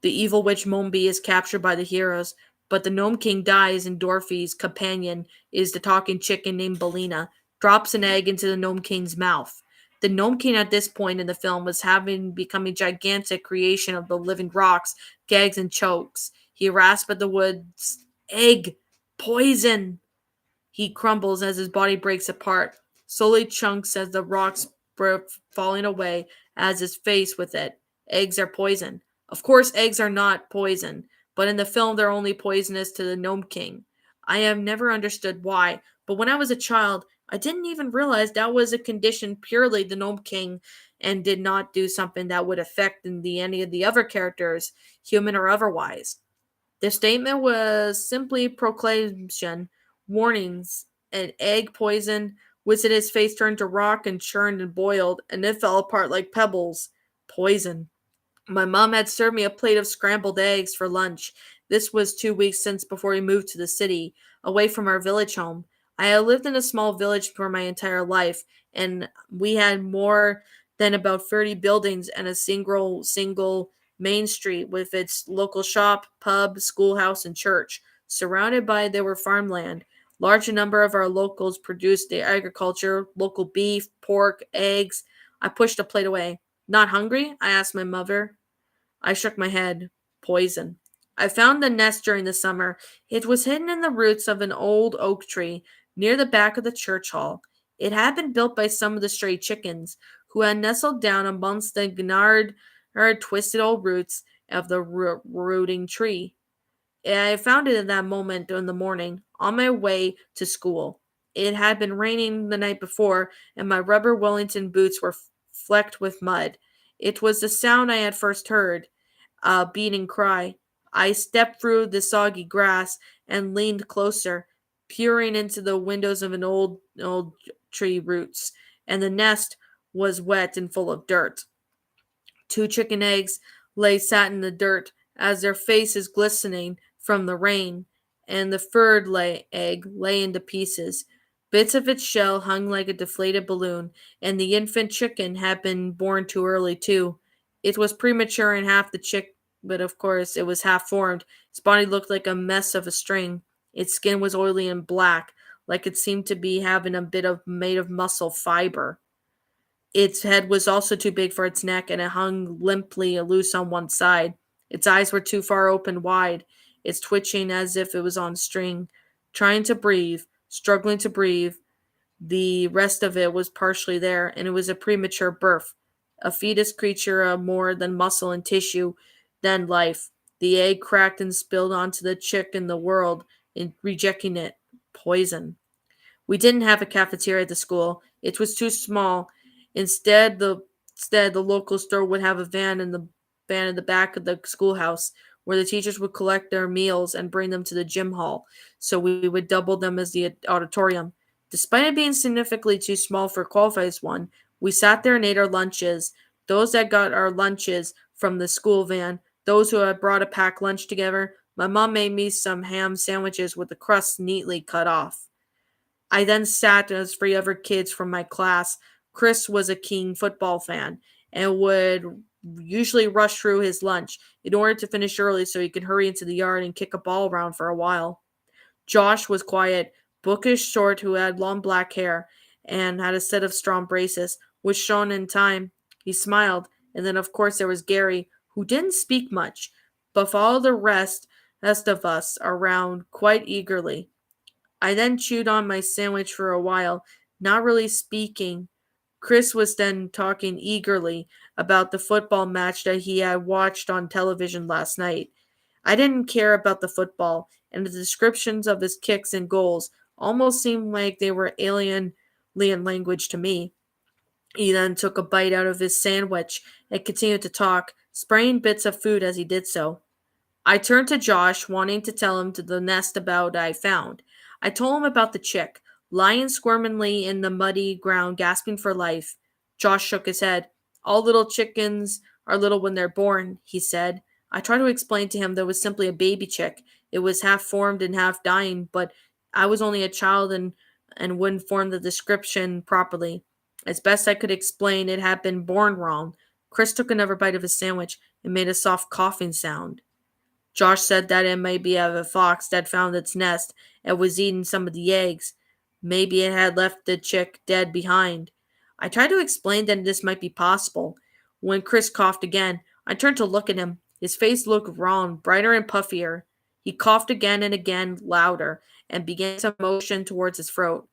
The evil witch Mombi is captured by the heroes, but the Gnome King dies, and Dorothy's companion is the talking chicken named Bellina, drops an egg into the Gnome King's mouth. The Gnome King at this point in the film was having become a gigantic creation of the living rocks, gags, and chokes. He rasps at the woods. Egg! Poison! He crumbles as his body breaks apart, slowly chunks as the rocks falling away as his face with it. Eggs are poison. Of course, eggs are not poison, but in the film they're only poisonous to the Gnome King. I have never understood why, but when I was a child, I didn't even realize that was a condition purely the Gnome King and did not do something that would affect any of the other characters, human or otherwise. The statement was simply proclamation, warnings, an egg poison, which his face turned to rock and churned and boiled, and it fell apart like pebbles. Poison. My mom had served me a plate of scrambled eggs for lunch. This was 2 weeks since before we moved to the city, away from our village home. I had lived in a small village for my entire life, and we had more than about 30 buildings and a single main street with its local shop, pub, schoolhouse, and church. Surrounded by there were farmland. Large number of our locals produced the agriculture, local beef, pork, eggs. I pushed a plate away. Not hungry? I asked my mother. I shook my head. Poison. I found the nest during the summer. It was hidden in the roots of an old oak tree near the back of the church hall. It had been built by some of the stray chickens, who had nestled down amongst the gnarled, twisted old roots of the rooting tree. I found it in that moment in the morning, on my way to school. It had been raining the night before, and my rubber Wellington boots were flecked with mud. It was the sound I had first heard, a beating cry. I stepped through the soggy grass and leaned closer, peering into the windows of an old tree roots, and the nest was wet and full of dirt. Two chicken eggs lay sat in the dirt, as their faces glistening from the rain, and the third egg lay into pieces. Bits of its shell hung like a deflated balloon, and the infant chicken had been born too early, too. It was premature in half the chick, but of course it was half formed. Its body looked like a mess of a string. Its skin was oily and black, like it seemed to be having a bit of made of muscle fiber. Its head was also too big for its neck, and it hung limply loose on one side. Its eyes were too far open wide, its twitching as if it was on string, trying to breathe, struggling to breathe. The rest of it was partially there, and it was a premature birth. A fetus creature of more than muscle and tissue than life. The egg cracked and spilled onto the chick in the world, in rejecting it. Poison. We didn't have a cafeteria at the school. It was too small. Instead the local store would have a van in the back of the schoolhouse where the teachers would collect their meals and bring them to the gym hall. So we would double them as the auditorium. Despite it being significantly too small for a qualified one, we sat there and ate our lunches. Those that got our lunches from the school van, those who had brought a packed lunch together, my mom made me some ham sandwiches with the crust neatly cut off. I then sat as three other kids from my class. Chris was a keen football fan and would usually rush through his lunch in order to finish early so he could hurry into the yard and kick a ball around for a while. Josh was quiet, bookish, short, who had long black hair, and had a set of strong braces, which shone in time. He smiled, and then of course there was Gary, who didn't speak much, but followed the rest of us around quite eagerly. I then chewed on my sandwich for a while, not really speaking. Chris was then talking eagerly about the football match that he had watched on television last night. I didn't care about the football, and the descriptions of his kicks and goals almost seemed like they were alien language to me. He then took a bite out of his sandwich and continued to talk, spraying bits of food as he did so. I turned to Josh, wanting to tell him to the nest about I found. I told him about the chick, lying squirmingly in the muddy ground, gasping for life. Josh shook his head. All little chickens are little when they're born, he said. I tried to explain to him that it was simply a baby chick. It was half formed and half dying, but I was only a child and wouldn't form the description properly. As best I could explain, it had been born wrong. Chris took another bite of his sandwich and made a soft coughing sound. Josh said that it might be of a fox that found its nest and was eating some of the eggs. Maybe it had left the chick dead behind. I tried to explain that this might be possible. When Chris coughed again, I turned to look at him. His face looked round, brighter and puffier. He coughed again and again, louder, and began to motion towards his throat.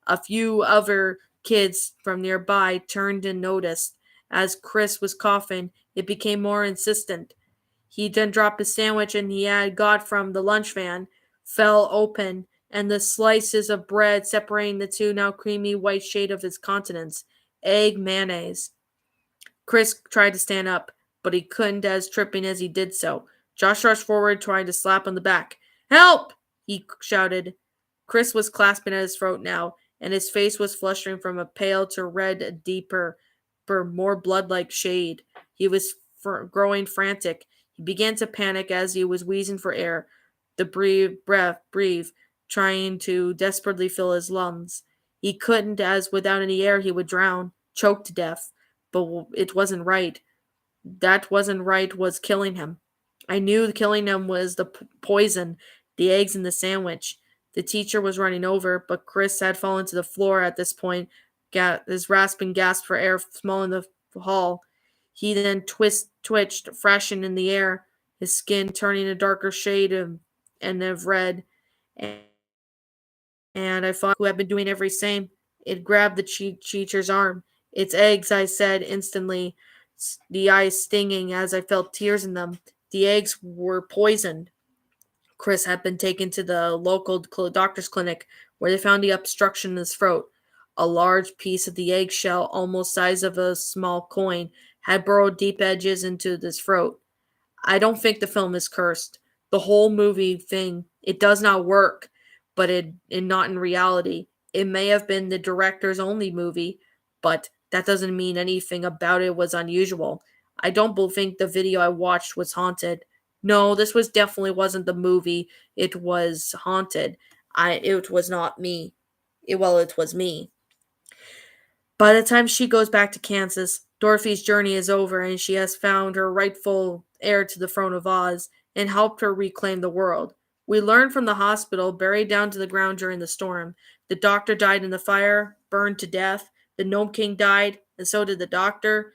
A few other kids from nearby turned and noticed. As Chris was coughing, it became more insistent. He then dropped a sandwich and he had got from the lunch van, fell open, and the slices of bread separating the two now creamy white shade of his countenance. Egg mayonnaise. Chris tried to stand up, but he couldn't as tripping as he did so. Josh rushed forward, trying to slap on the back. Help! He shouted. Chris was clasping at his throat now, and his face was flushing from a pale to red, a deeper, more blood-like shade. He was growing frantic. He began to panic as he was wheezing for air, the breathe, trying to desperately fill his lungs. He couldn't, as without any air he would drown, choke to death. But it wasn't right. That wasn't right was killing him. I knew killing him was the poison, the eggs in the sandwich. The teacher was running over, but Chris had fallen to the floor at this point, his rasping gasp for air small in the hall. He then twitched, thrashing in the air, his skin turning a darker shade of red. And I thought who had been doing every same. It grabbed the teacher's arm. It's eggs, I said instantly, the eyes stinging as I felt tears in them. The eggs were poisoned. Chris had been taken to the local doctor's clinic where they found the obstruction in his throat. A large piece of the eggshell, almost size of a small coin, had burrowed deep edges into his throat. I don't think the film is cursed. The whole movie thing, it does not work, but it not in reality. It may have been the director's only movie, but that doesn't mean anything about it was unusual. I don't think the video I watched was haunted. No, this was definitely wasn't the movie. It was haunted. It was not me. It was me. By the time she goes back to Kansas, Dorothy's journey is over and she has found her rightful heir to the throne of Oz and helped her reclaim the world. We learn from the hospital, buried down to the ground during the storm. The doctor died in the fire, burned to death. The Gnome King died, and so did the doctor.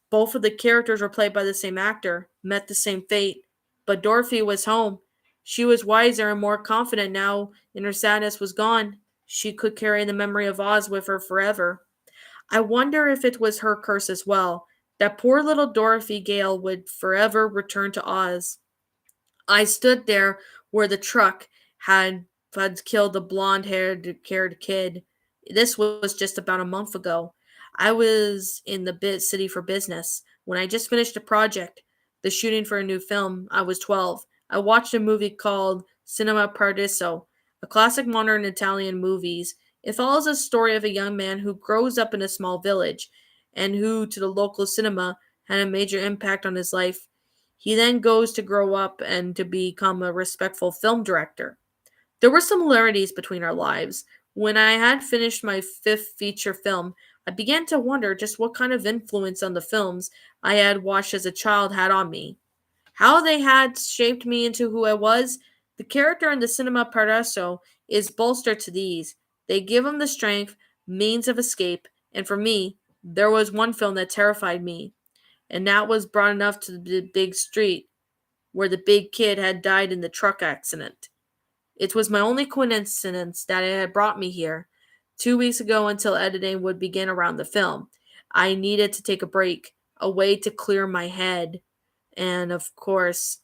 Both of the characters were played by the same actor, met the same fate. But Dorothy was home. She was wiser and more confident now, and her sadness was gone. She could carry the memory of Oz with her forever. I wonder if it was her curse as well, that poor little Dorothy Gale would forever return to Oz. I stood there where the truck had killed the blonde-haired kid. This was just about a month ago. I was in the city for business when I just finished a project, the shooting for a new film. I was 12. I watched a movie called Cinema Paradiso, a classic modern Italian movies. It follows a story of a young man who grows up in a small village and who, to the local cinema, had a major impact on his life. He then goes to grow up and to become a respectful film director. There were similarities between our lives. When I had finished my fifth feature film, I began to wonder just what kind of influence on the films I had watched as a child had on me. How they had shaped me into who I was, the character in the Cinema Paradiso is bolster to these. They give him the strength means of escape, and for me, there was one film that terrified me, and that was Brought Enough to the Big Street, where the big kid had died in the truck accident. It was my only coincidence that it had brought me here. 2 weeks ago, until editing would begin around the film, I needed to take a break, a way to clear my head. And of course,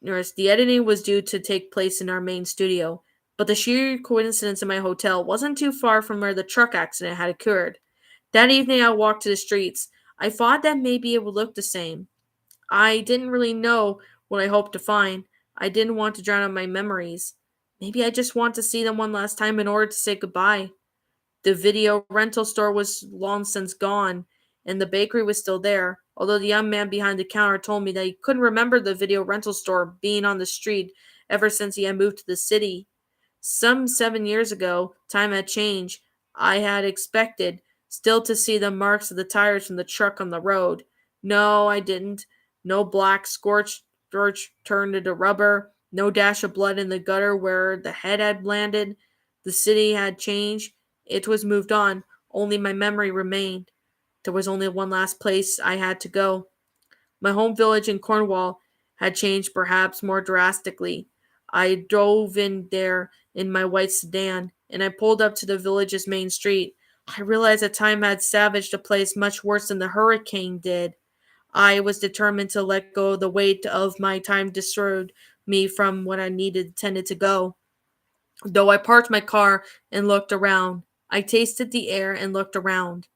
the editing was due to take place in our main studio, but the sheer coincidence in my hotel wasn't too far from where the truck accident had occurred. That evening, I walked to the streets. I thought that maybe it would look the same. I didn't really know what I hoped to find. I didn't want to drown out my memories. Maybe I just want to see them one last time in order to say goodbye. The video rental store was long since gone, and the bakery was still there, although the young man behind the counter told me that he couldn't remember the video rental store being on the street ever since he had moved to the city. Some 7 years ago, time had changed. I had expected still to see the marks of the tires from the truck on the road. No, I didn't. No black scorched birch turned into rubber. No dash of blood in the gutter where the head had landed. The city had changed. It was moved on. Only my memory remained. There was only one last place I had to go. My home village in Cornwall had changed perhaps more drastically. I drove in there in my white sedan, and I pulled up to the village's main street. I realized that time had savaged a place much worse than the hurricane did. I was determined to let go of the weight of my time distracted me from what I needed tended to go. Though I parked my car and looked around, I tasted the air and looked around.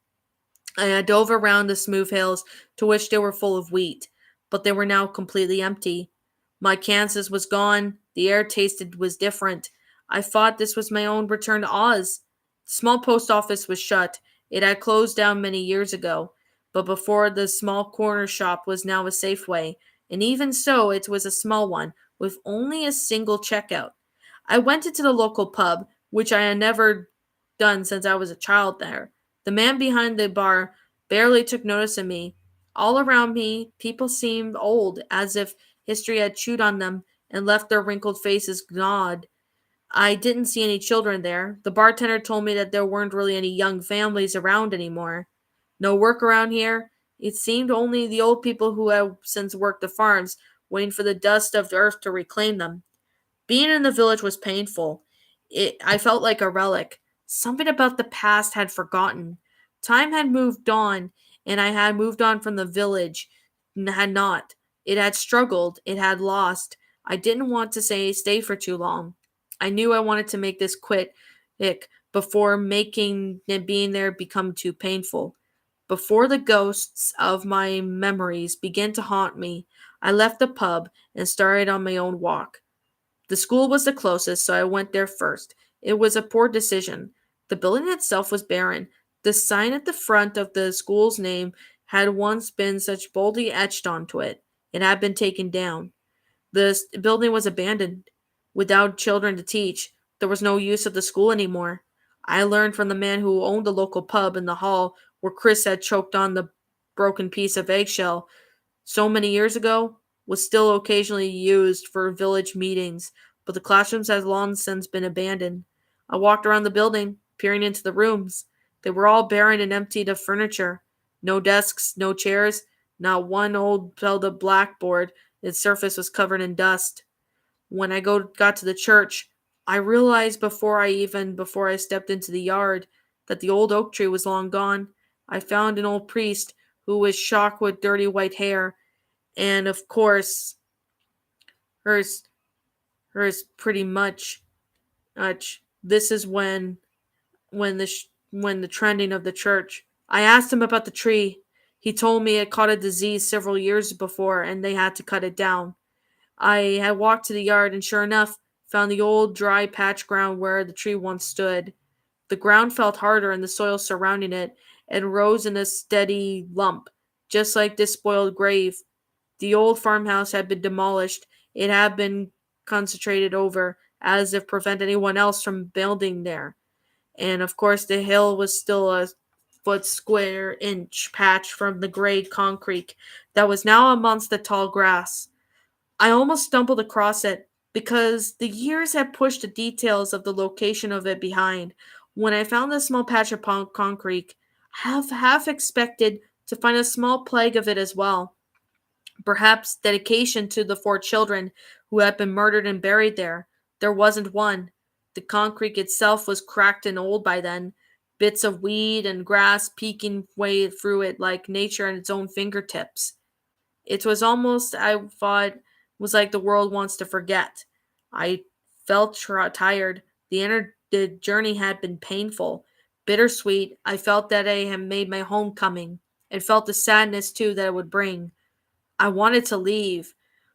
I dove around the smooth hills to which they were full of wheat, but they were now completely empty. My Kansas was gone. The air tasted was different. I thought this was my own return to Oz. The small post office was shut. It had closed down many years ago, but before the small corner shop was now a Safeway, and even so, it was a small one with only a single checkout. I went into the local pub, which I had never done since I was a child there. The man behind the bar barely took notice of me. All around me, people seemed old, as if history had chewed on them and left their wrinkled faces gnawed. I didn't see any children there. The bartender told me that there weren't really any young families around anymore. No work around here. It seemed only the old people who had since worked the farms, waiting for the dust of the earth to reclaim them. Being in the village was painful. I felt like a relic. Something about the past had forgotten. Time had moved on, and I had moved on from the village. Had not. It had struggled. It had lost. I didn't want to stay for too long. I knew I wanted to make this quick before making it being there become too painful. Before the ghosts of my memories began to haunt me, I left the pub and started on my own walk. The school was the closest, so I went there first. It was a poor decision. The building itself was barren. The sign at the front of the school's name had once been such boldly etched onto it. It had been taken down. The building was abandoned. Without children to teach, there was no use of the school anymore. I learned from the man who owned the local pub in the hall where Chris had choked on the broken piece of eggshell so many years ago was still occasionally used for village meetings, but the classrooms has long since been abandoned. I walked around the building, peering into the rooms. They were all barren and emptied of furniture. No desks, no chairs, not one old Zelda blackboard. Its surface was covered in dust. When I got to the church, I realized before I stepped into the yard that the old oak tree was long gone. I found an old priest who was shocked with dirty white hair, and of course, hers hers pretty much. This is when the trending of the church. I asked him about the tree. He told me it caught a disease several years before, and they had to cut it down. I had walked to the yard and sure enough found the old dry patch ground where the tree once stood. The ground felt harder and the soil surrounding it and rose in a steady lump, just like this spoiled grave. The old farmhouse had been demolished. It had been concentrated over, as if prevent anyone else from building there. And of course the hill was still a foot square inch patch from the gray concrete that was now amongst the tall grass. I almost stumbled across it because the years had pushed the details of the location of it behind. When I found the small patch of concrete, I half expected to find a small plague of it as well. Perhaps dedication to the 4 children who had been murdered and buried there. There wasn't one. The concrete itself was cracked and old by then, bits of weed and grass peeking way through it like nature at its own fingertips. It was almost, I thought, was like the world wants to forget. I felt tired. The journey had been painful, bittersweet. I felt that I had made my homecoming. I felt the sadness too that it would bring. I wanted to leave.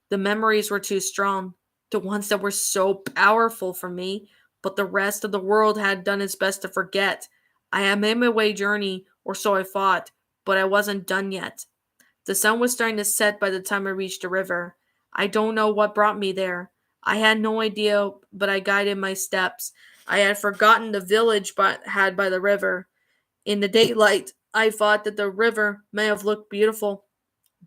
The memories were too strong, the ones that were so powerful for me, but the rest of the world had done its best to forget. I had made my way journey, or so I thought, but I wasn't done yet. The sun was starting to set by the time I reached the river. I don't know what brought me there. I had no idea, but I guided my steps. I had forgotten the village had by the river. In the daylight, I thought that the river may have looked beautiful,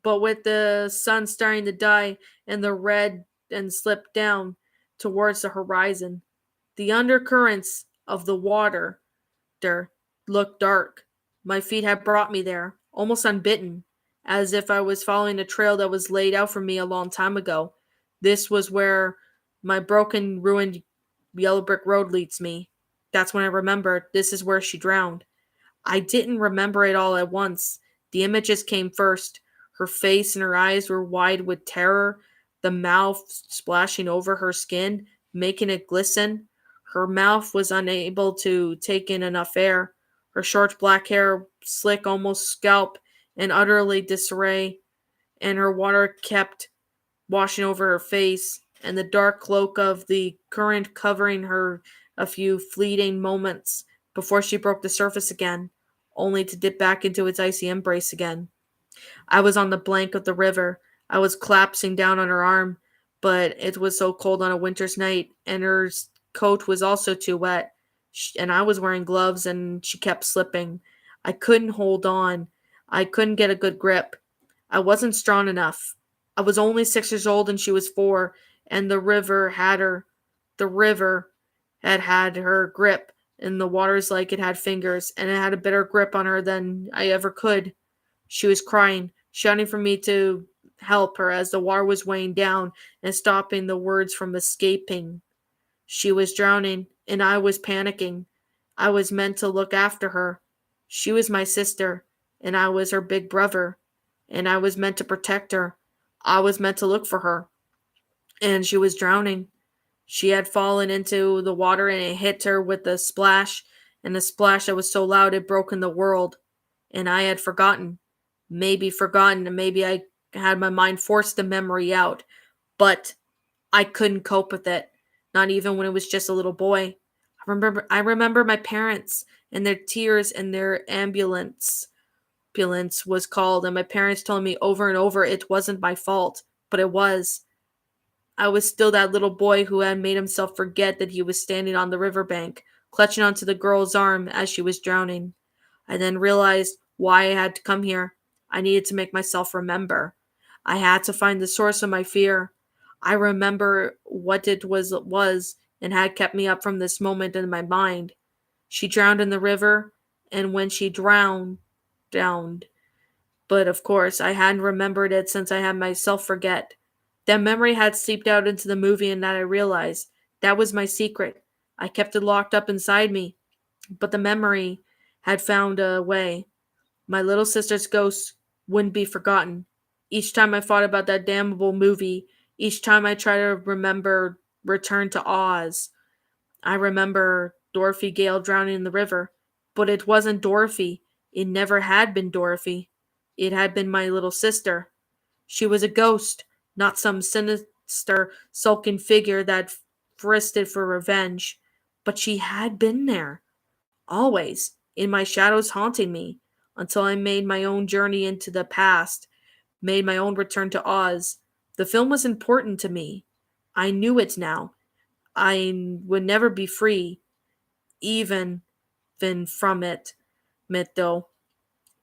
but with the sun starting to die and the red and slip down towards the horizon, the undercurrents of the water there looked dark. My feet had brought me there, almost unbidden, as if I was following a trail that was laid out for me a long time ago. This was where my broken, ruined yellow brick road leads me. That's when I remembered this is where she drowned. I didn't remember it all at once. The images came first. Her face and her eyes were wide with terror, the mouth splashing over her skin, making it glisten. Her mouth was unable to take in enough air. Her short black hair, slick almost scalp, in utterly disarray, and her water kept washing over her face, and the dark cloak of the current covering her a few fleeting moments before she broke the surface again, only to dip back into its icy embrace again. I was on the bank of the river. I was collapsing down on her arm, but it was so cold on a winter's night, and her coat was also too wet, and I was wearing gloves, and she kept slipping. I couldn't hold on. I couldn't get a good grip. I wasn't strong enough. I was only 6 years old, and she was 4, and the river had her. The river had her grip, and the water's like it had fingers, and it had a better grip on her than I ever could. She was crying, shouting for me to help her as the water was weighing down and stopping the words from escaping. She was drowning, and I was panicking. I was meant to look after her. She was my sister, and I was her big brother, and I was meant to protect her. I was meant to look for her, and she was drowning. She had fallen into the water, and it hit her with a splash, and a splash that was so loud it broke in the world. And I had forgotten. Maybe forgotten, and maybe I had my mind force the memory out, but I couldn't cope with it, not even when it was just a little boy. I remember my parents and their tears, and their ambulance was called, and my parents told me over and over it wasn't my fault, but it was. I was still that little boy who had made himself forget that he was standing on the riverbank, clutching onto the girl's arm as she was drowning. I then realized why I had to come here. I needed to make myself remember. I had to find the source of my fear. I remember what it was and had kept me up from this moment in my mind. She drowned in the river, and when she drowned. But of course, I hadn't remembered it since I had myself forget. That memory had seeped out into the movie, and that I realized. That was my secret. I kept it locked up inside me. But the memory had found a way. My little sister's ghost wouldn't be forgotten. Each time I thought about that damnable movie, each time I try to remember Return to Oz, I remember Dorothy Gale drowning in the river. But it wasn't Dorothy. It never had been Dorothy. It had been my little sister. She was a ghost, not some sinister, sulking figure that fristed for revenge. But she had been there, always, in my shadows haunting me, until I made my own journey into the past, made my own return to Oz. The film was important to me. I knew it now. I would never be free, even from it though.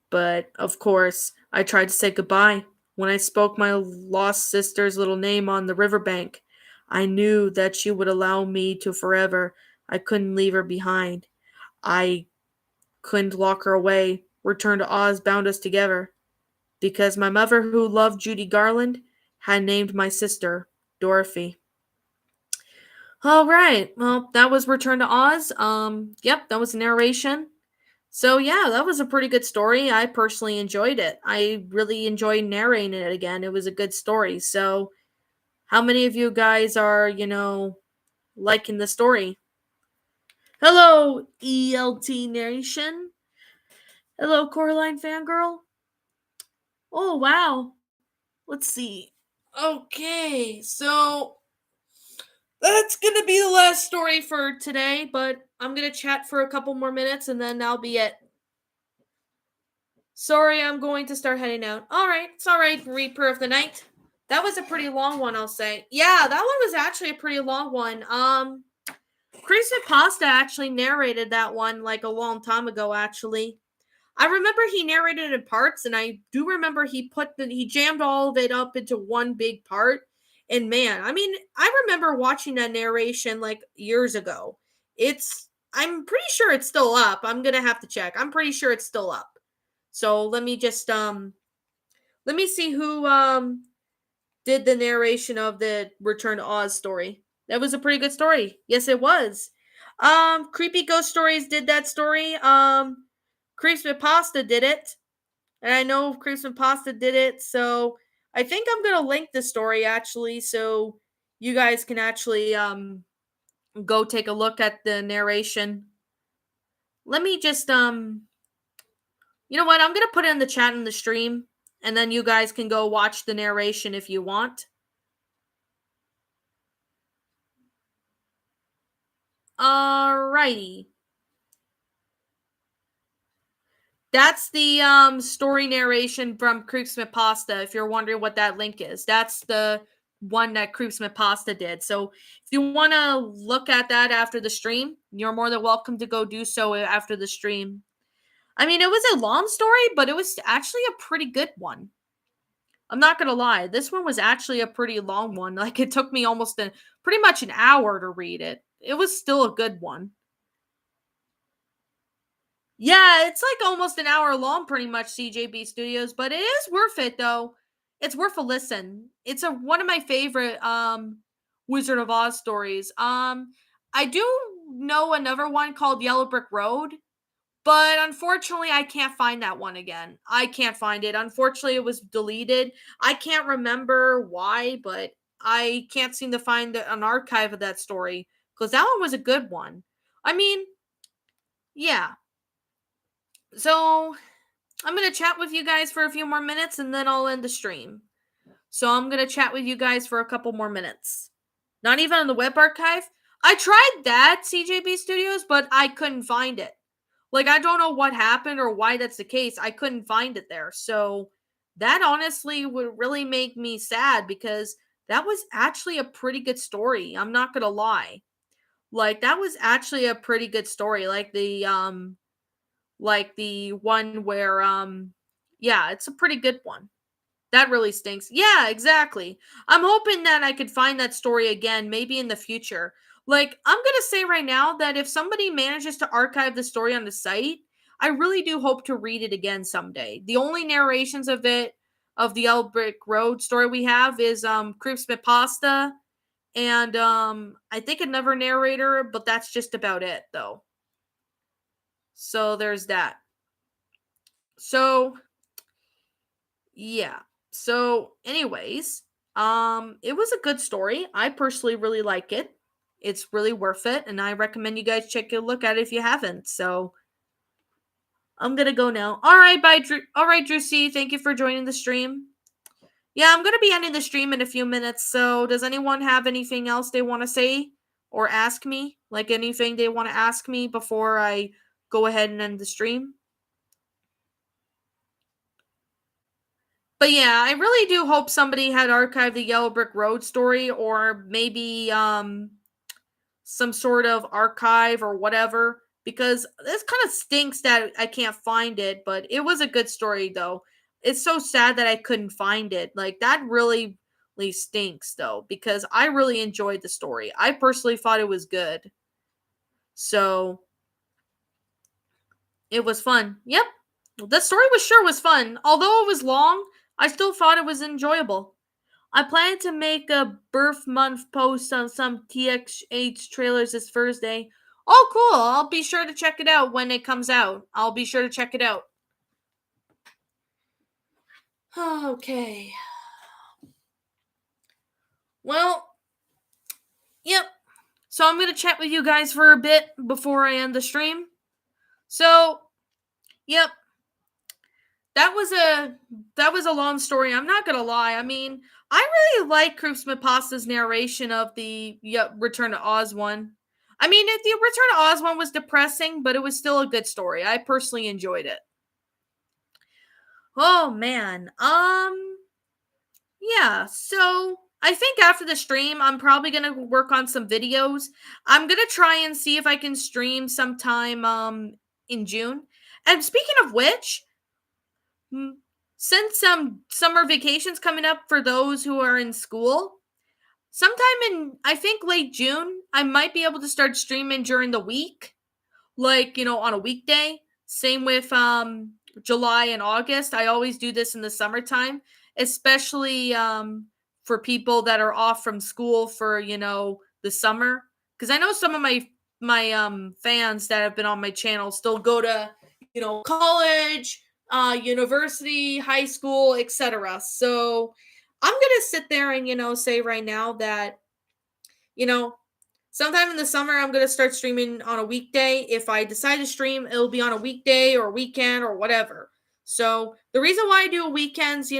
But of course, I tried to say goodbye. When I spoke my lost sister's little name on the riverbank, I knew that she would allow me to forever. I couldn't leave her behind. I couldn't lock her away. Return to Oz bound us together because my mother, who loved Judy Garland, had named my sister Dorothy. All right. Well, that was Return to Oz. Yep, that was narration. So yeah, that was a pretty good story. I personally enjoyed it. I really enjoyed narrating it again. It was a good story. So, how many of you guys are, liking the story? Hello, ELT Nation. Hello, Coraline Fangirl. Oh, wow. Let's see. Okay, so that's gonna be the last story for today, but I'm gonna chat for a couple more minutes and then that'll be it. Sorry, I'm going to start heading out. Alright, it's alright, Reaper of the Night. That was a pretty long one, I'll say. Yeah, that one was actually a pretty long one. Chris Pasta actually narrated that one like a long time ago, actually. I remember he narrated in parts, and I do remember he jammed all of it up into one big part. And man, I mean, I remember watching that narration like years ago. I'm pretty sure it's still up. I'm gonna have to check. I'm pretty sure it's still up. So let me see who did the narration of the Return to Oz story. That was a pretty good story. Yes, it was. Creepy Ghost Stories did that story. Creeps with Pasta did it. And I know Creeps with Pasta did it. So I think I'm gonna link the story actually so you guys can actually go take a look at the narration. Let me just you know what? I'm gonna put it in the chat in the stream, and then you guys can go watch the narration if you want. Alrighty. That's the story narration from Creeps Pasta. If you're wondering what that link is, that's the one that Creeps Pasta did. So if you want to look at that after the stream, you're more than welcome to go do so after the stream. I mean, it was a long story, but it was actually a pretty good one. I'm not gonna lie, this one was actually a pretty long one. Like it took me pretty much an hour to read it. It was still a good one. Yeah, it's like almost an hour long, pretty much, CJB Studios, but it is worth it though. It's worth a listen. It's a one of my favorite Wizard of Oz stories. I do know another one called Yellow Brick Road, but unfortunately I can't find that one again. I can't find it. Unfortunately, it was deleted. I can't remember why, but I can't seem to find an archive of that story because that one was a good one. I mean, yeah. So I'm going to chat with you guys for a few more minutes and then I'll end the stream. So I'm going to chat with you guys for a couple more minutes. Not even on the web archive. I tried that, CJB Studios, but I couldn't find it. Like, I don't know what happened or why that's the case. I couldn't find it there. So that honestly would really make me sad because that was actually a pretty good story. I'm not going to lie. Like, that was actually a pretty good story. Like the one where yeah, it's a pretty good one. That really stinks. Yeah, exactly. I'm hoping that I could find that story again maybe in the future. Like I'm going to say right now that if somebody manages to archive the story on the site, I really do hope to read it again someday. The only narrations of it of the Elbrick Road story we have is Creeps Pasta and I think another narrator, but that's just about it though. So there's that. So yeah. So, anyways, it was a good story. I personally really like it. It's really worth it, and I recommend you guys check a look at it if you haven't. So, I'm gonna go now. All right, bye, Drew. All right, Drew C. Thank you for joining the stream. Yeah, I'm gonna be ending the stream in a few minutes. So, does anyone have anything else they want to say or ask me? Like anything they want to ask me before I go ahead and end the stream? But yeah, I really do hope somebody had archived the Yellow Brick Road story or maybe some sort of archive or whatever because this kind of stinks that I can't find it, but it was a good story though. It's so sad that I couldn't find it. Like that really stinks though because I really enjoyed the story. I personally thought it was good. So It was fun. Yep. The story was fun. Although it was long, I still thought it was enjoyable. I plan to make a birth month post on some TXH trailers this Thursday. Oh, cool. I'll be sure to check it out when it comes out. I'll be sure to check it out. Okay. Well, yep. So I'm going to chat with you guys for a bit before I end the stream. So, yep. That was a long story. I'm not gonna lie. I mean, I really like Christmas Pasta's narration of the Return to Oz one. I mean, the Return to Oz one was depressing, but it was still a good story. I personally enjoyed it. Oh man. Yeah. So I think after the stream, I'm probably gonna work on some videos. I'm gonna try and see if I can stream sometime in June. And speaking of which, since some summer vacations coming up for those who are in school, sometime in I think late June, I might be able to start streaming during the week, like, on a weekday. Same with July and August. I always do this in the summertime, especially for people that are off from school for, the summer, cuz I know some of my fans that have been on my channel still go to, college, university, high school, etc. So, I'm going to sit there and, say right now that, you know, sometime in the summer, I'm going to start streaming on a weekday. If I decide to stream, it'll be on a weekday or weekend or whatever. So the reason why I do weekends,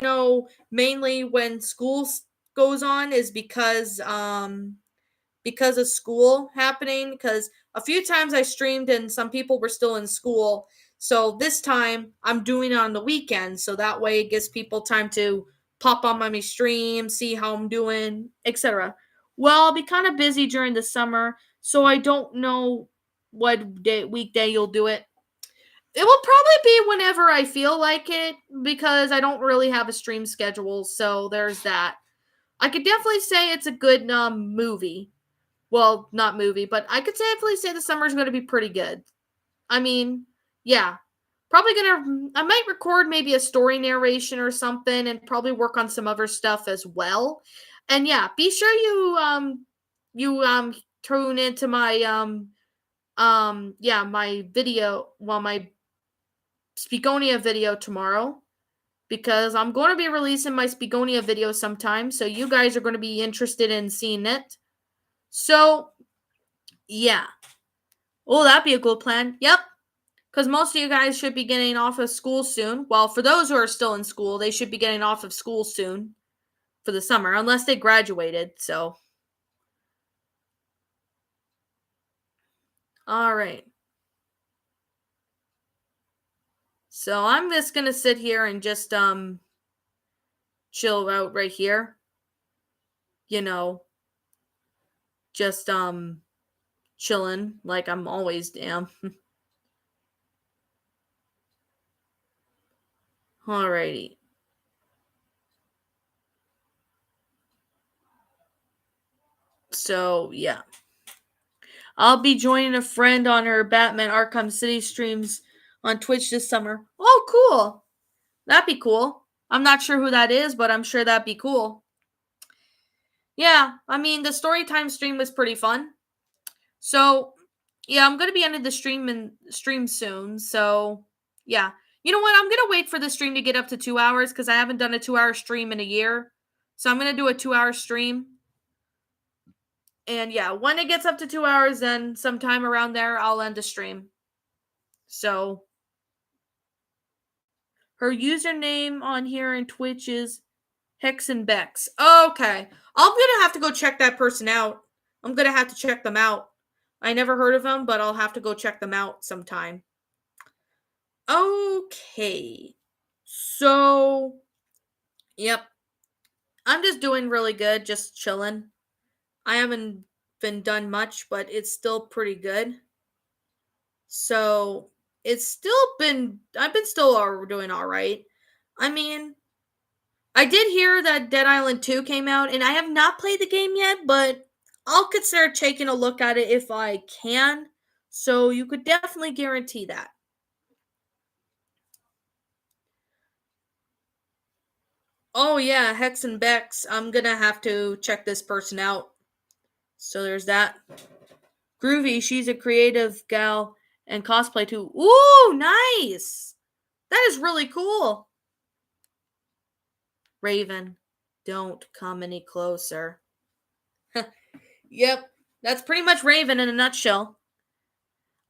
mainly when school goes on, is because of school happening. Because a few times I streamed and some people were still in school. So this time I'm doing it on the weekend. So that way it gives people time to pop on my stream, see how I'm doing, etc. Well, I'll be kind of busy during the summer, so I don't know what weekday you'll do it. It will probably be whenever I feel like it, because I don't really have a stream schedule. So there's that. I could definitely say it's a good movie. Well, not movie, but I could definitely say the summer is going to be pretty good. I mean, yeah. I might record maybe a story narration or something, and probably work on some other stuff as well. And yeah, be sure you tune into my my video, my Speakonia video tomorrow, because I'm going to be releasing my Speakonia video sometime, so you guys are going to be interested in seeing it. So, yeah. Oh, that'd be a good plan. Yep. Because most of you guys should be getting off of school soon. Well, for those who are still in school, they should be getting off of school soon for the summer, unless they graduated. So, all right. So I'm just gonna sit here and just chill out right here. Just chilling like I'm always am. Alrighty. So yeah. I'll be joining a friend on her Batman Arkham City streams on Twitch this summer. Oh, cool. That'd be cool. I'm not sure who that is, but I'm sure that'd be cool. Yeah, I mean, the story time stream was pretty fun. So, yeah, I'm going to be ending the stream soon. So, yeah. You know what? I'm going to wait for the stream to get up to 2 hours, because I haven't done a 2-hour stream in a year. So, I'm going to do a 2-hour stream. And yeah, when it gets up to 2 hours, then sometime around there, I'll end the stream. So, her username on here in Twitch is Hexenbex. Okay. I'm going to have to go check that person out. I'm going to have to check them out. I never heard of them, but I'll have to go check them out sometime. Okay. So, yep. I'm just doing really good, just chilling. I haven't been done much, but it's still pretty good. So, I've been still doing all right. I mean, I did hear that Dead Island 2 came out, and I have not played the game yet, but I'll consider taking a look at it if I can. So, you could definitely guarantee that. Oh yeah, Hex and Bex. I'm gonna have to check this person out. So there's that. Groovy, she's a creative gal and cosplay too. Ooh, nice. That is really cool. Raven, don't come any closer. Yep, that's pretty much Raven in a nutshell.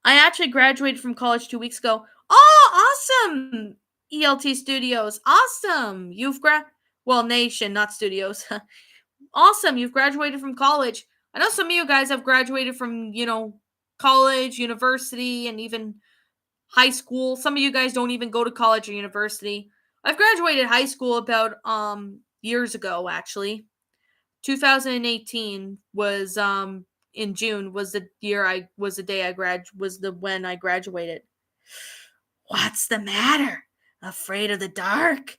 I actually graduated from college 2 weeks ago. Oh, awesome! ELT Studios, awesome! Well, Nation, not Studios. Awesome, you've graduated from college. I know some of you guys have graduated from, college, university, and even high school. Some of you guys don't even go to college or university. I've graduated high school about years ago actually. 2018 was in June was the year I was the day I was the when I graduated. What's the matter? Afraid of the dark?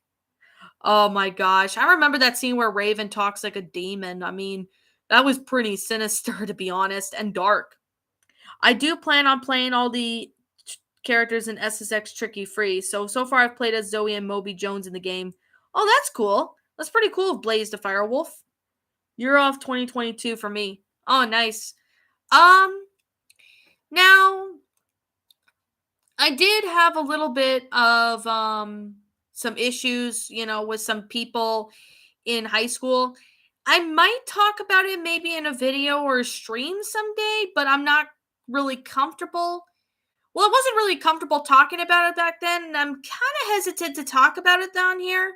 Oh my gosh. I remember that scene where Raven talks like a demon. I mean, that was pretty sinister to be honest and dark. I do plan on playing all the characters in SSX Tricky free. So far I've played as Zoe and Moby Jones in the game. Oh, that's cool. That's pretty cool. Blaze the Firewolf. Year of 2022 for me. Oh, nice. Um, Now I did have a little bit of some issues, with some people in high school. I might talk about it maybe in a video or a stream someday, but I'm not really comfortable. Well, I wasn't really comfortable talking about it back then, and I'm kind of hesitant to talk about it down here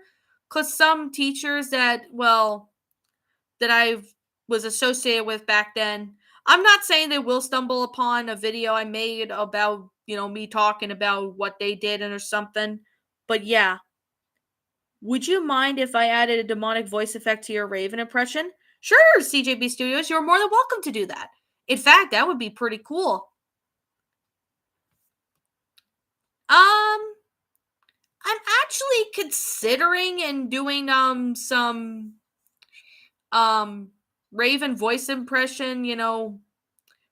because some teachers that I was associated with back then, I'm not saying they will stumble upon a video I made about, me talking about what they did and or something. But yeah, would you mind if I added a demonic voice effect to your Raven impression? Sure, CJB Studios, you're more than welcome to do that. In fact, that would be pretty cool. Um, I'm actually considering and doing some Raven voice impression,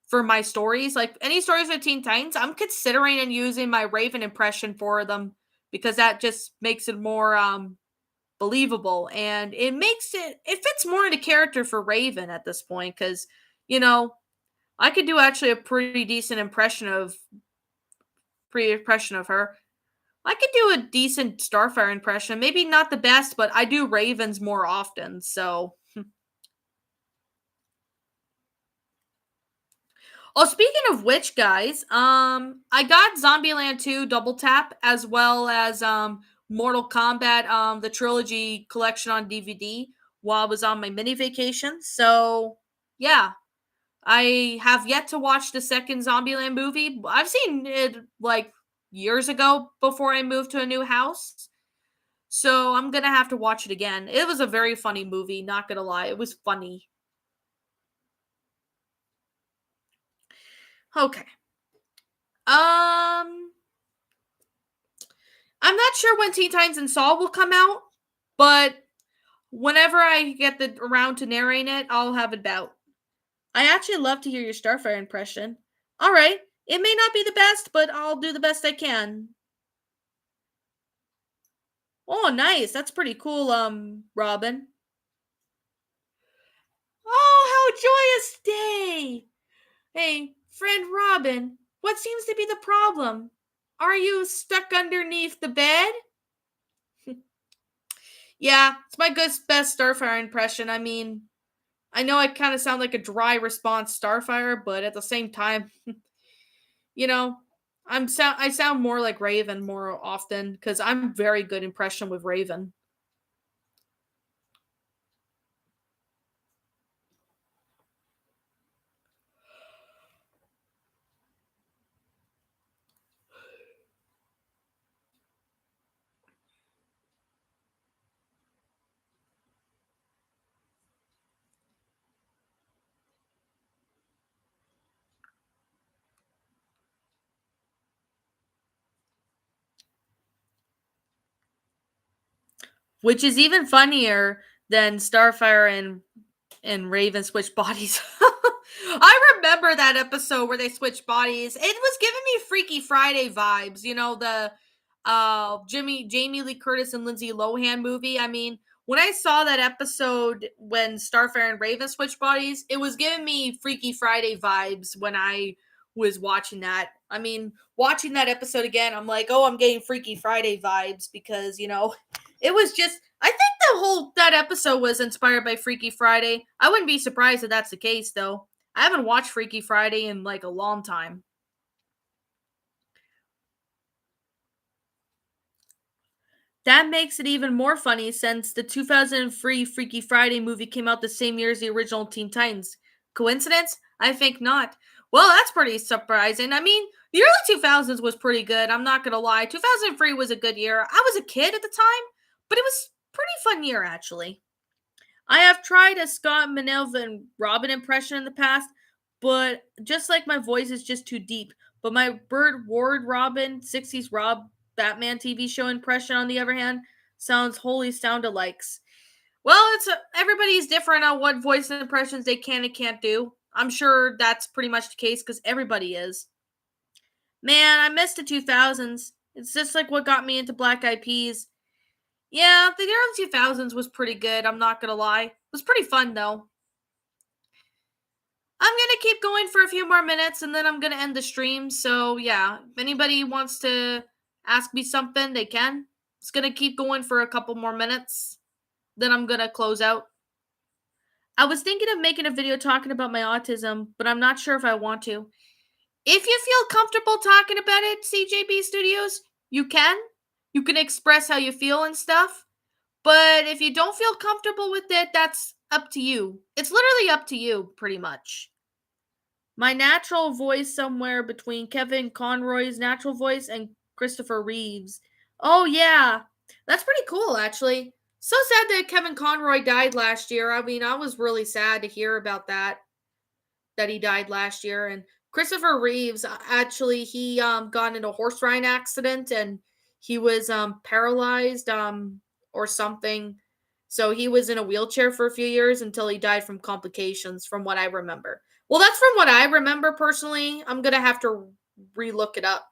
for my stories. Like any stories with Teen Titans, I'm considering and using my Raven impression for them because that just makes it more believable and it fits more into character for Raven at this point cuz you know, I could do actually a pretty decent impression of her. I could do a decent Starfire impression. Maybe not the best, but I do Ravens more often. So, oh, speaking of which, guys, I got Zombieland 2 Double Tap as well as Mortal Kombat the trilogy collection on DVD while I was on my mini vacation. So, yeah, I have yet to watch the second Zombieland movie. I've seen it like years ago before I moved to a new house. So, I'm going to have to watch it again. It was a very funny movie, not going to lie. It was funny. Okay. Um I'm not sure when Teen Titans and Saw will come out, but whenever I get the around to narrating it, I'll have it about. I actually love to hear your Starfire impression. All right, it may not be the best, but I'll do the best I can. Oh, nice. That's pretty cool, Robin. Oh, how joyous day! Hey, friend Robin, what seems to be the problem? Are you stuck underneath the bed? Yeah, it's my best Starfire impression. I mean, I know I kind of sound like a dry response Starfire, but at the same time, you know, I sound more like Raven more often because I'm very good impression with Raven. Which is even funnier than Starfire and Raven switch bodies. I remember that episode where they switched bodies. It was giving me Freaky Friday vibes, the Jamie Lee Curtis and Lindsay Lohan movie. I mean, when I saw that episode when Starfire and Raven switched bodies, it was giving me Freaky Friday vibes when I was watching that. I mean, watching that episode again, I'm like, oh, I'm getting Freaky Friday vibes because, it was just, I think that episode was inspired by Freaky Friday. I wouldn't be surprised if that's the case, though. I haven't watched Freaky Friday in like a long time. That makes it even more funny since the 2003 Freaky Friday movie came out the same year as the original Teen Titans. Coincidence? I think not. Well, that's pretty surprising. I mean, the early 2000s was pretty good. I'm not going to lie. 2003 was a good year. I was a kid at the time, but it was a pretty fun year, actually. I have tried a Scott Minerva and Robin impression in the past, but just like my voice is just too deep. But my Bird Ward Robin, 60s Rob Batman TV show impression, on the other hand, sounds wholly sound alikes. Well, everybody's different on what voice impressions they can and can't do. I'm sure that's pretty much the case because everybody is. Man, I missed the 2000s. It's just like what got me into Black Eyed Peas. Yeah, the early 2000s was pretty good, I'm not gonna lie. It was pretty fun, though. I'm gonna keep going for a few more minutes and then I'm gonna end the stream. So, yeah, if anybody wants to ask me something, they can. It's gonna keep going for a couple more minutes. Then I'm gonna close out. I was thinking of making a video talking about my autism, but I'm not sure if I want to. If you feel comfortable talking about it, CJB Studios, you can. You can express how you feel and stuff. But if you don't feel comfortable with it, that's up to you. It's literally up to you, pretty much. My natural voice somewhere between Kevin Conroy's natural voice and Christopher Reeves. Oh, yeah. That's pretty cool, actually. So sad that Kevin Conroy died last year. I mean, I was really sad to hear about that he died last year. And Christopher Reeves, actually, he got in a horse riding accident and he was paralyzed or something. So he was in a wheelchair for a few years until he died from complications, from what I remember. Well, that's from what I remember personally. I'm going to have to relook it up.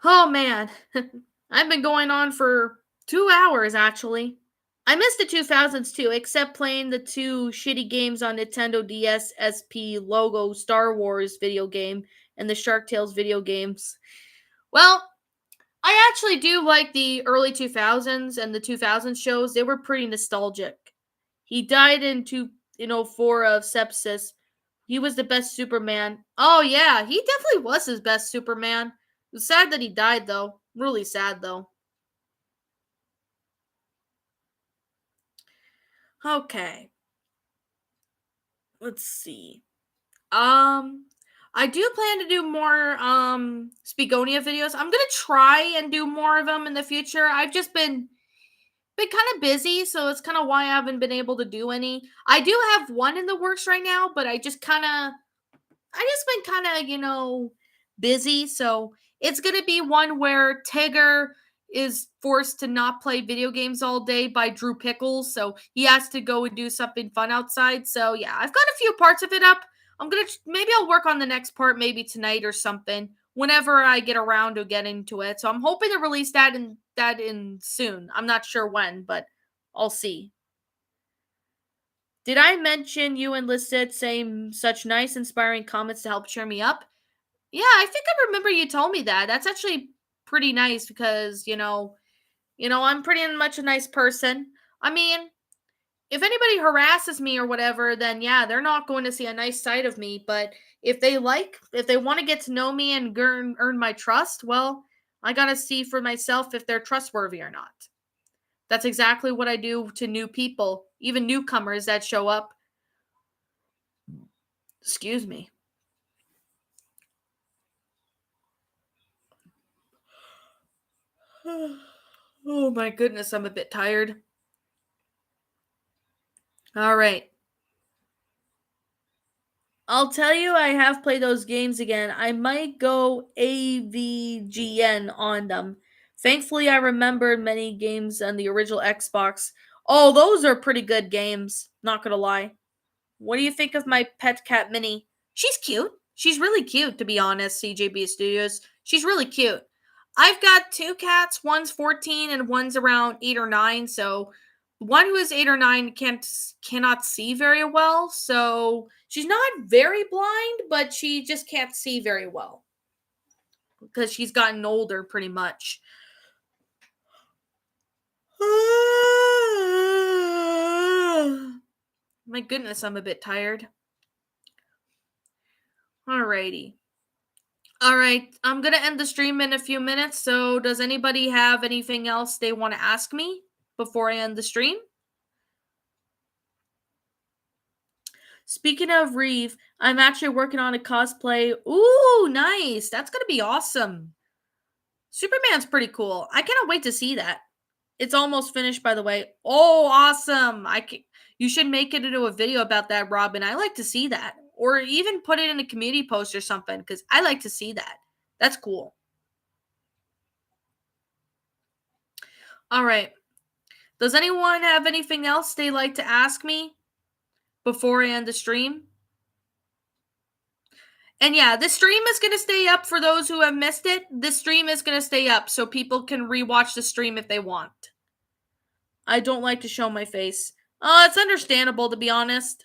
Oh, man. I've been going on for 2 hours, actually. I missed the 2000s too, except playing the two shitty games on Nintendo DS SP logo Star Wars video game and the Shark Tales video games. Well, I actually do like the early 2000s and the 2000s shows. They were pretty nostalgic. He died in 2004 of sepsis. He was the best Superman. Oh yeah, he definitely was his best Superman. It was sad that he died though. Really sad though. Okay. Let's see. I do plan to do more Speagonia videos. I'm gonna try and do more of them in the future. I've just been kind of busy, so it's kind of why I haven't been able to do any. I do have one in the works right now, but I just been kind of, busy. So it's going to be one where Tigger is forced to not play video games all day by Drew Pickles. So he has to go and do something fun outside. So yeah, I've got a few parts of it up. Maybe I'll work on the next part maybe tonight or something whenever I get around to getting to it. So I'm hoping to release that in soon. I'm not sure when, but I'll see. Did I mention you enlisted saying such nice, inspiring comments to help cheer me up? Yeah, I think I remember you told me that. That's actually pretty nice because, I'm pretty much a nice person. I mean, if anybody harasses me or whatever, then yeah, they're not going to see a nice side of me. But if they want to get to know me and earn my trust, well, I got to see for myself if they're trustworthy or not. That's exactly what I do to new people, even newcomers that show up. Excuse me. Oh my goodness, I'm a bit tired. All right. I'll tell you, I have played those games again. I might go AVGN on them. Thankfully, I remembered many games on the original Xbox. Oh, those are pretty good games. Not gonna lie. What do you think of my pet cat Minnie? She's cute. She's really cute, to be honest, CJB Studios. She's really cute. I've got 2 cats. One's 14 and one's around 8 or 9. So one who is 8 or 9 cannot see very well. So she's not very blind, but she just can't see very well because she's gotten older pretty much. My goodness, I'm a bit tired. Alrighty. Alright, I'm gonna end the stream in a few minutes, so does anybody have anything else they want to ask me before I end the stream? Speaking of Reeve, I'm actually working on a cosplay. Ooh, nice. That's gonna be awesome. Superman's pretty cool. I cannot wait to see that. It's almost finished, by the way. Oh, awesome. You should make it into a video about that, Robin. I like to see that. Or even put it in a community post or something, because I like to see that. That's cool. All right. Does anyone have anything else they'd like to ask me before I end the stream? And yeah, this stream is going to stay up for those who have missed it. This stream is going to stay up so people can rewatch the stream if they want. I don't like to show my face. It's understandable, to be honest.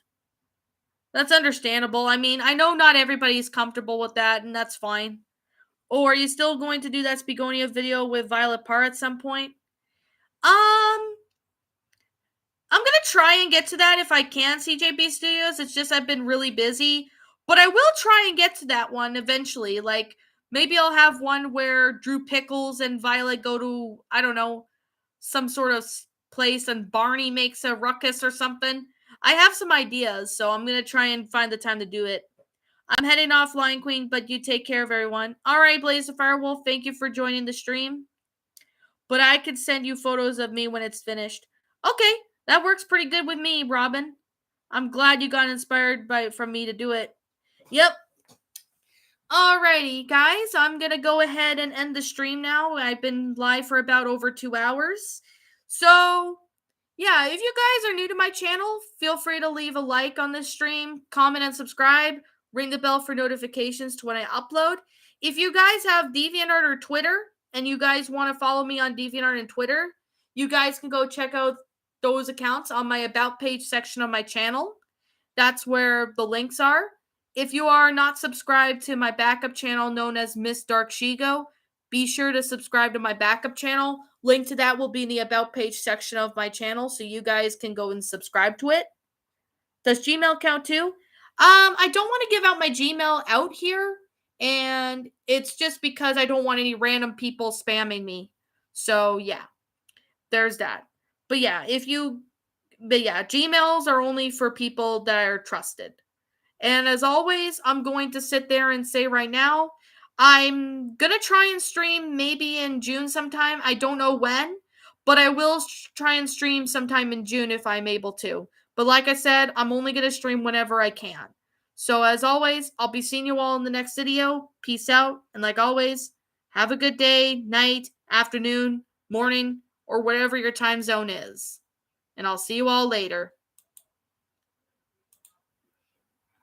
That's understandable. I mean, I know not everybody's comfortable with that, and that's fine. Oh, are you still going to do that Spigonia video with Violet Parr at some point? I'm going to try and get to that if I can, CJB Studios. It's just I've been really busy. But I will try and get to that one eventually. Like, maybe I'll have one where Drew Pickles and Violet go to, I don't know, some sort of place and Barney makes a ruckus or something. I have some ideas, so I'm going to try and find the time to do it. I'm heading off, Lion Queen, but you take care of everyone. All right, Blaze the Firewolf, thank you for joining the stream. But I could send you photos of me when it's finished. Okay, that works pretty good with me, Robin. I'm glad you got inspired from me to do it. Yep. Alrighty, guys, I'm gonna go ahead and end the stream now. I've been live for about over 2 hours. So, yeah, if you guys are new to my channel, feel free to leave a like on this stream, comment and subscribe, ring the bell for notifications to when I upload. If you guys have DeviantArt or Twitter, and you guys want to follow me on DeviantArt and Twitter, you guys can go check out those accounts on my About page section of my channel. That's where the links are. If you are not subscribed to my backup channel known as Miss Dark Shigo, be sure to subscribe to my backup channel. Link to that will be in the About page section of my channel, so you guys can go and subscribe to it. Does Gmail count too? I don't want to give out my Gmail out here, and it's just because I don't want any random people spamming me. So yeah, there's that. But yeah, Gmails are only for people that are trusted. And as always, I'm going to sit there and say right now, I'm going to try and stream maybe in June sometime. I don't know when, but I will try and stream sometime in June if I'm able to. But like I said, I'm only going to stream whenever I can. So as always, I'll be seeing you all in the next video. Peace out. And like always, have a good day, night, afternoon, morning, or whatever your time zone is. And I'll see you all later.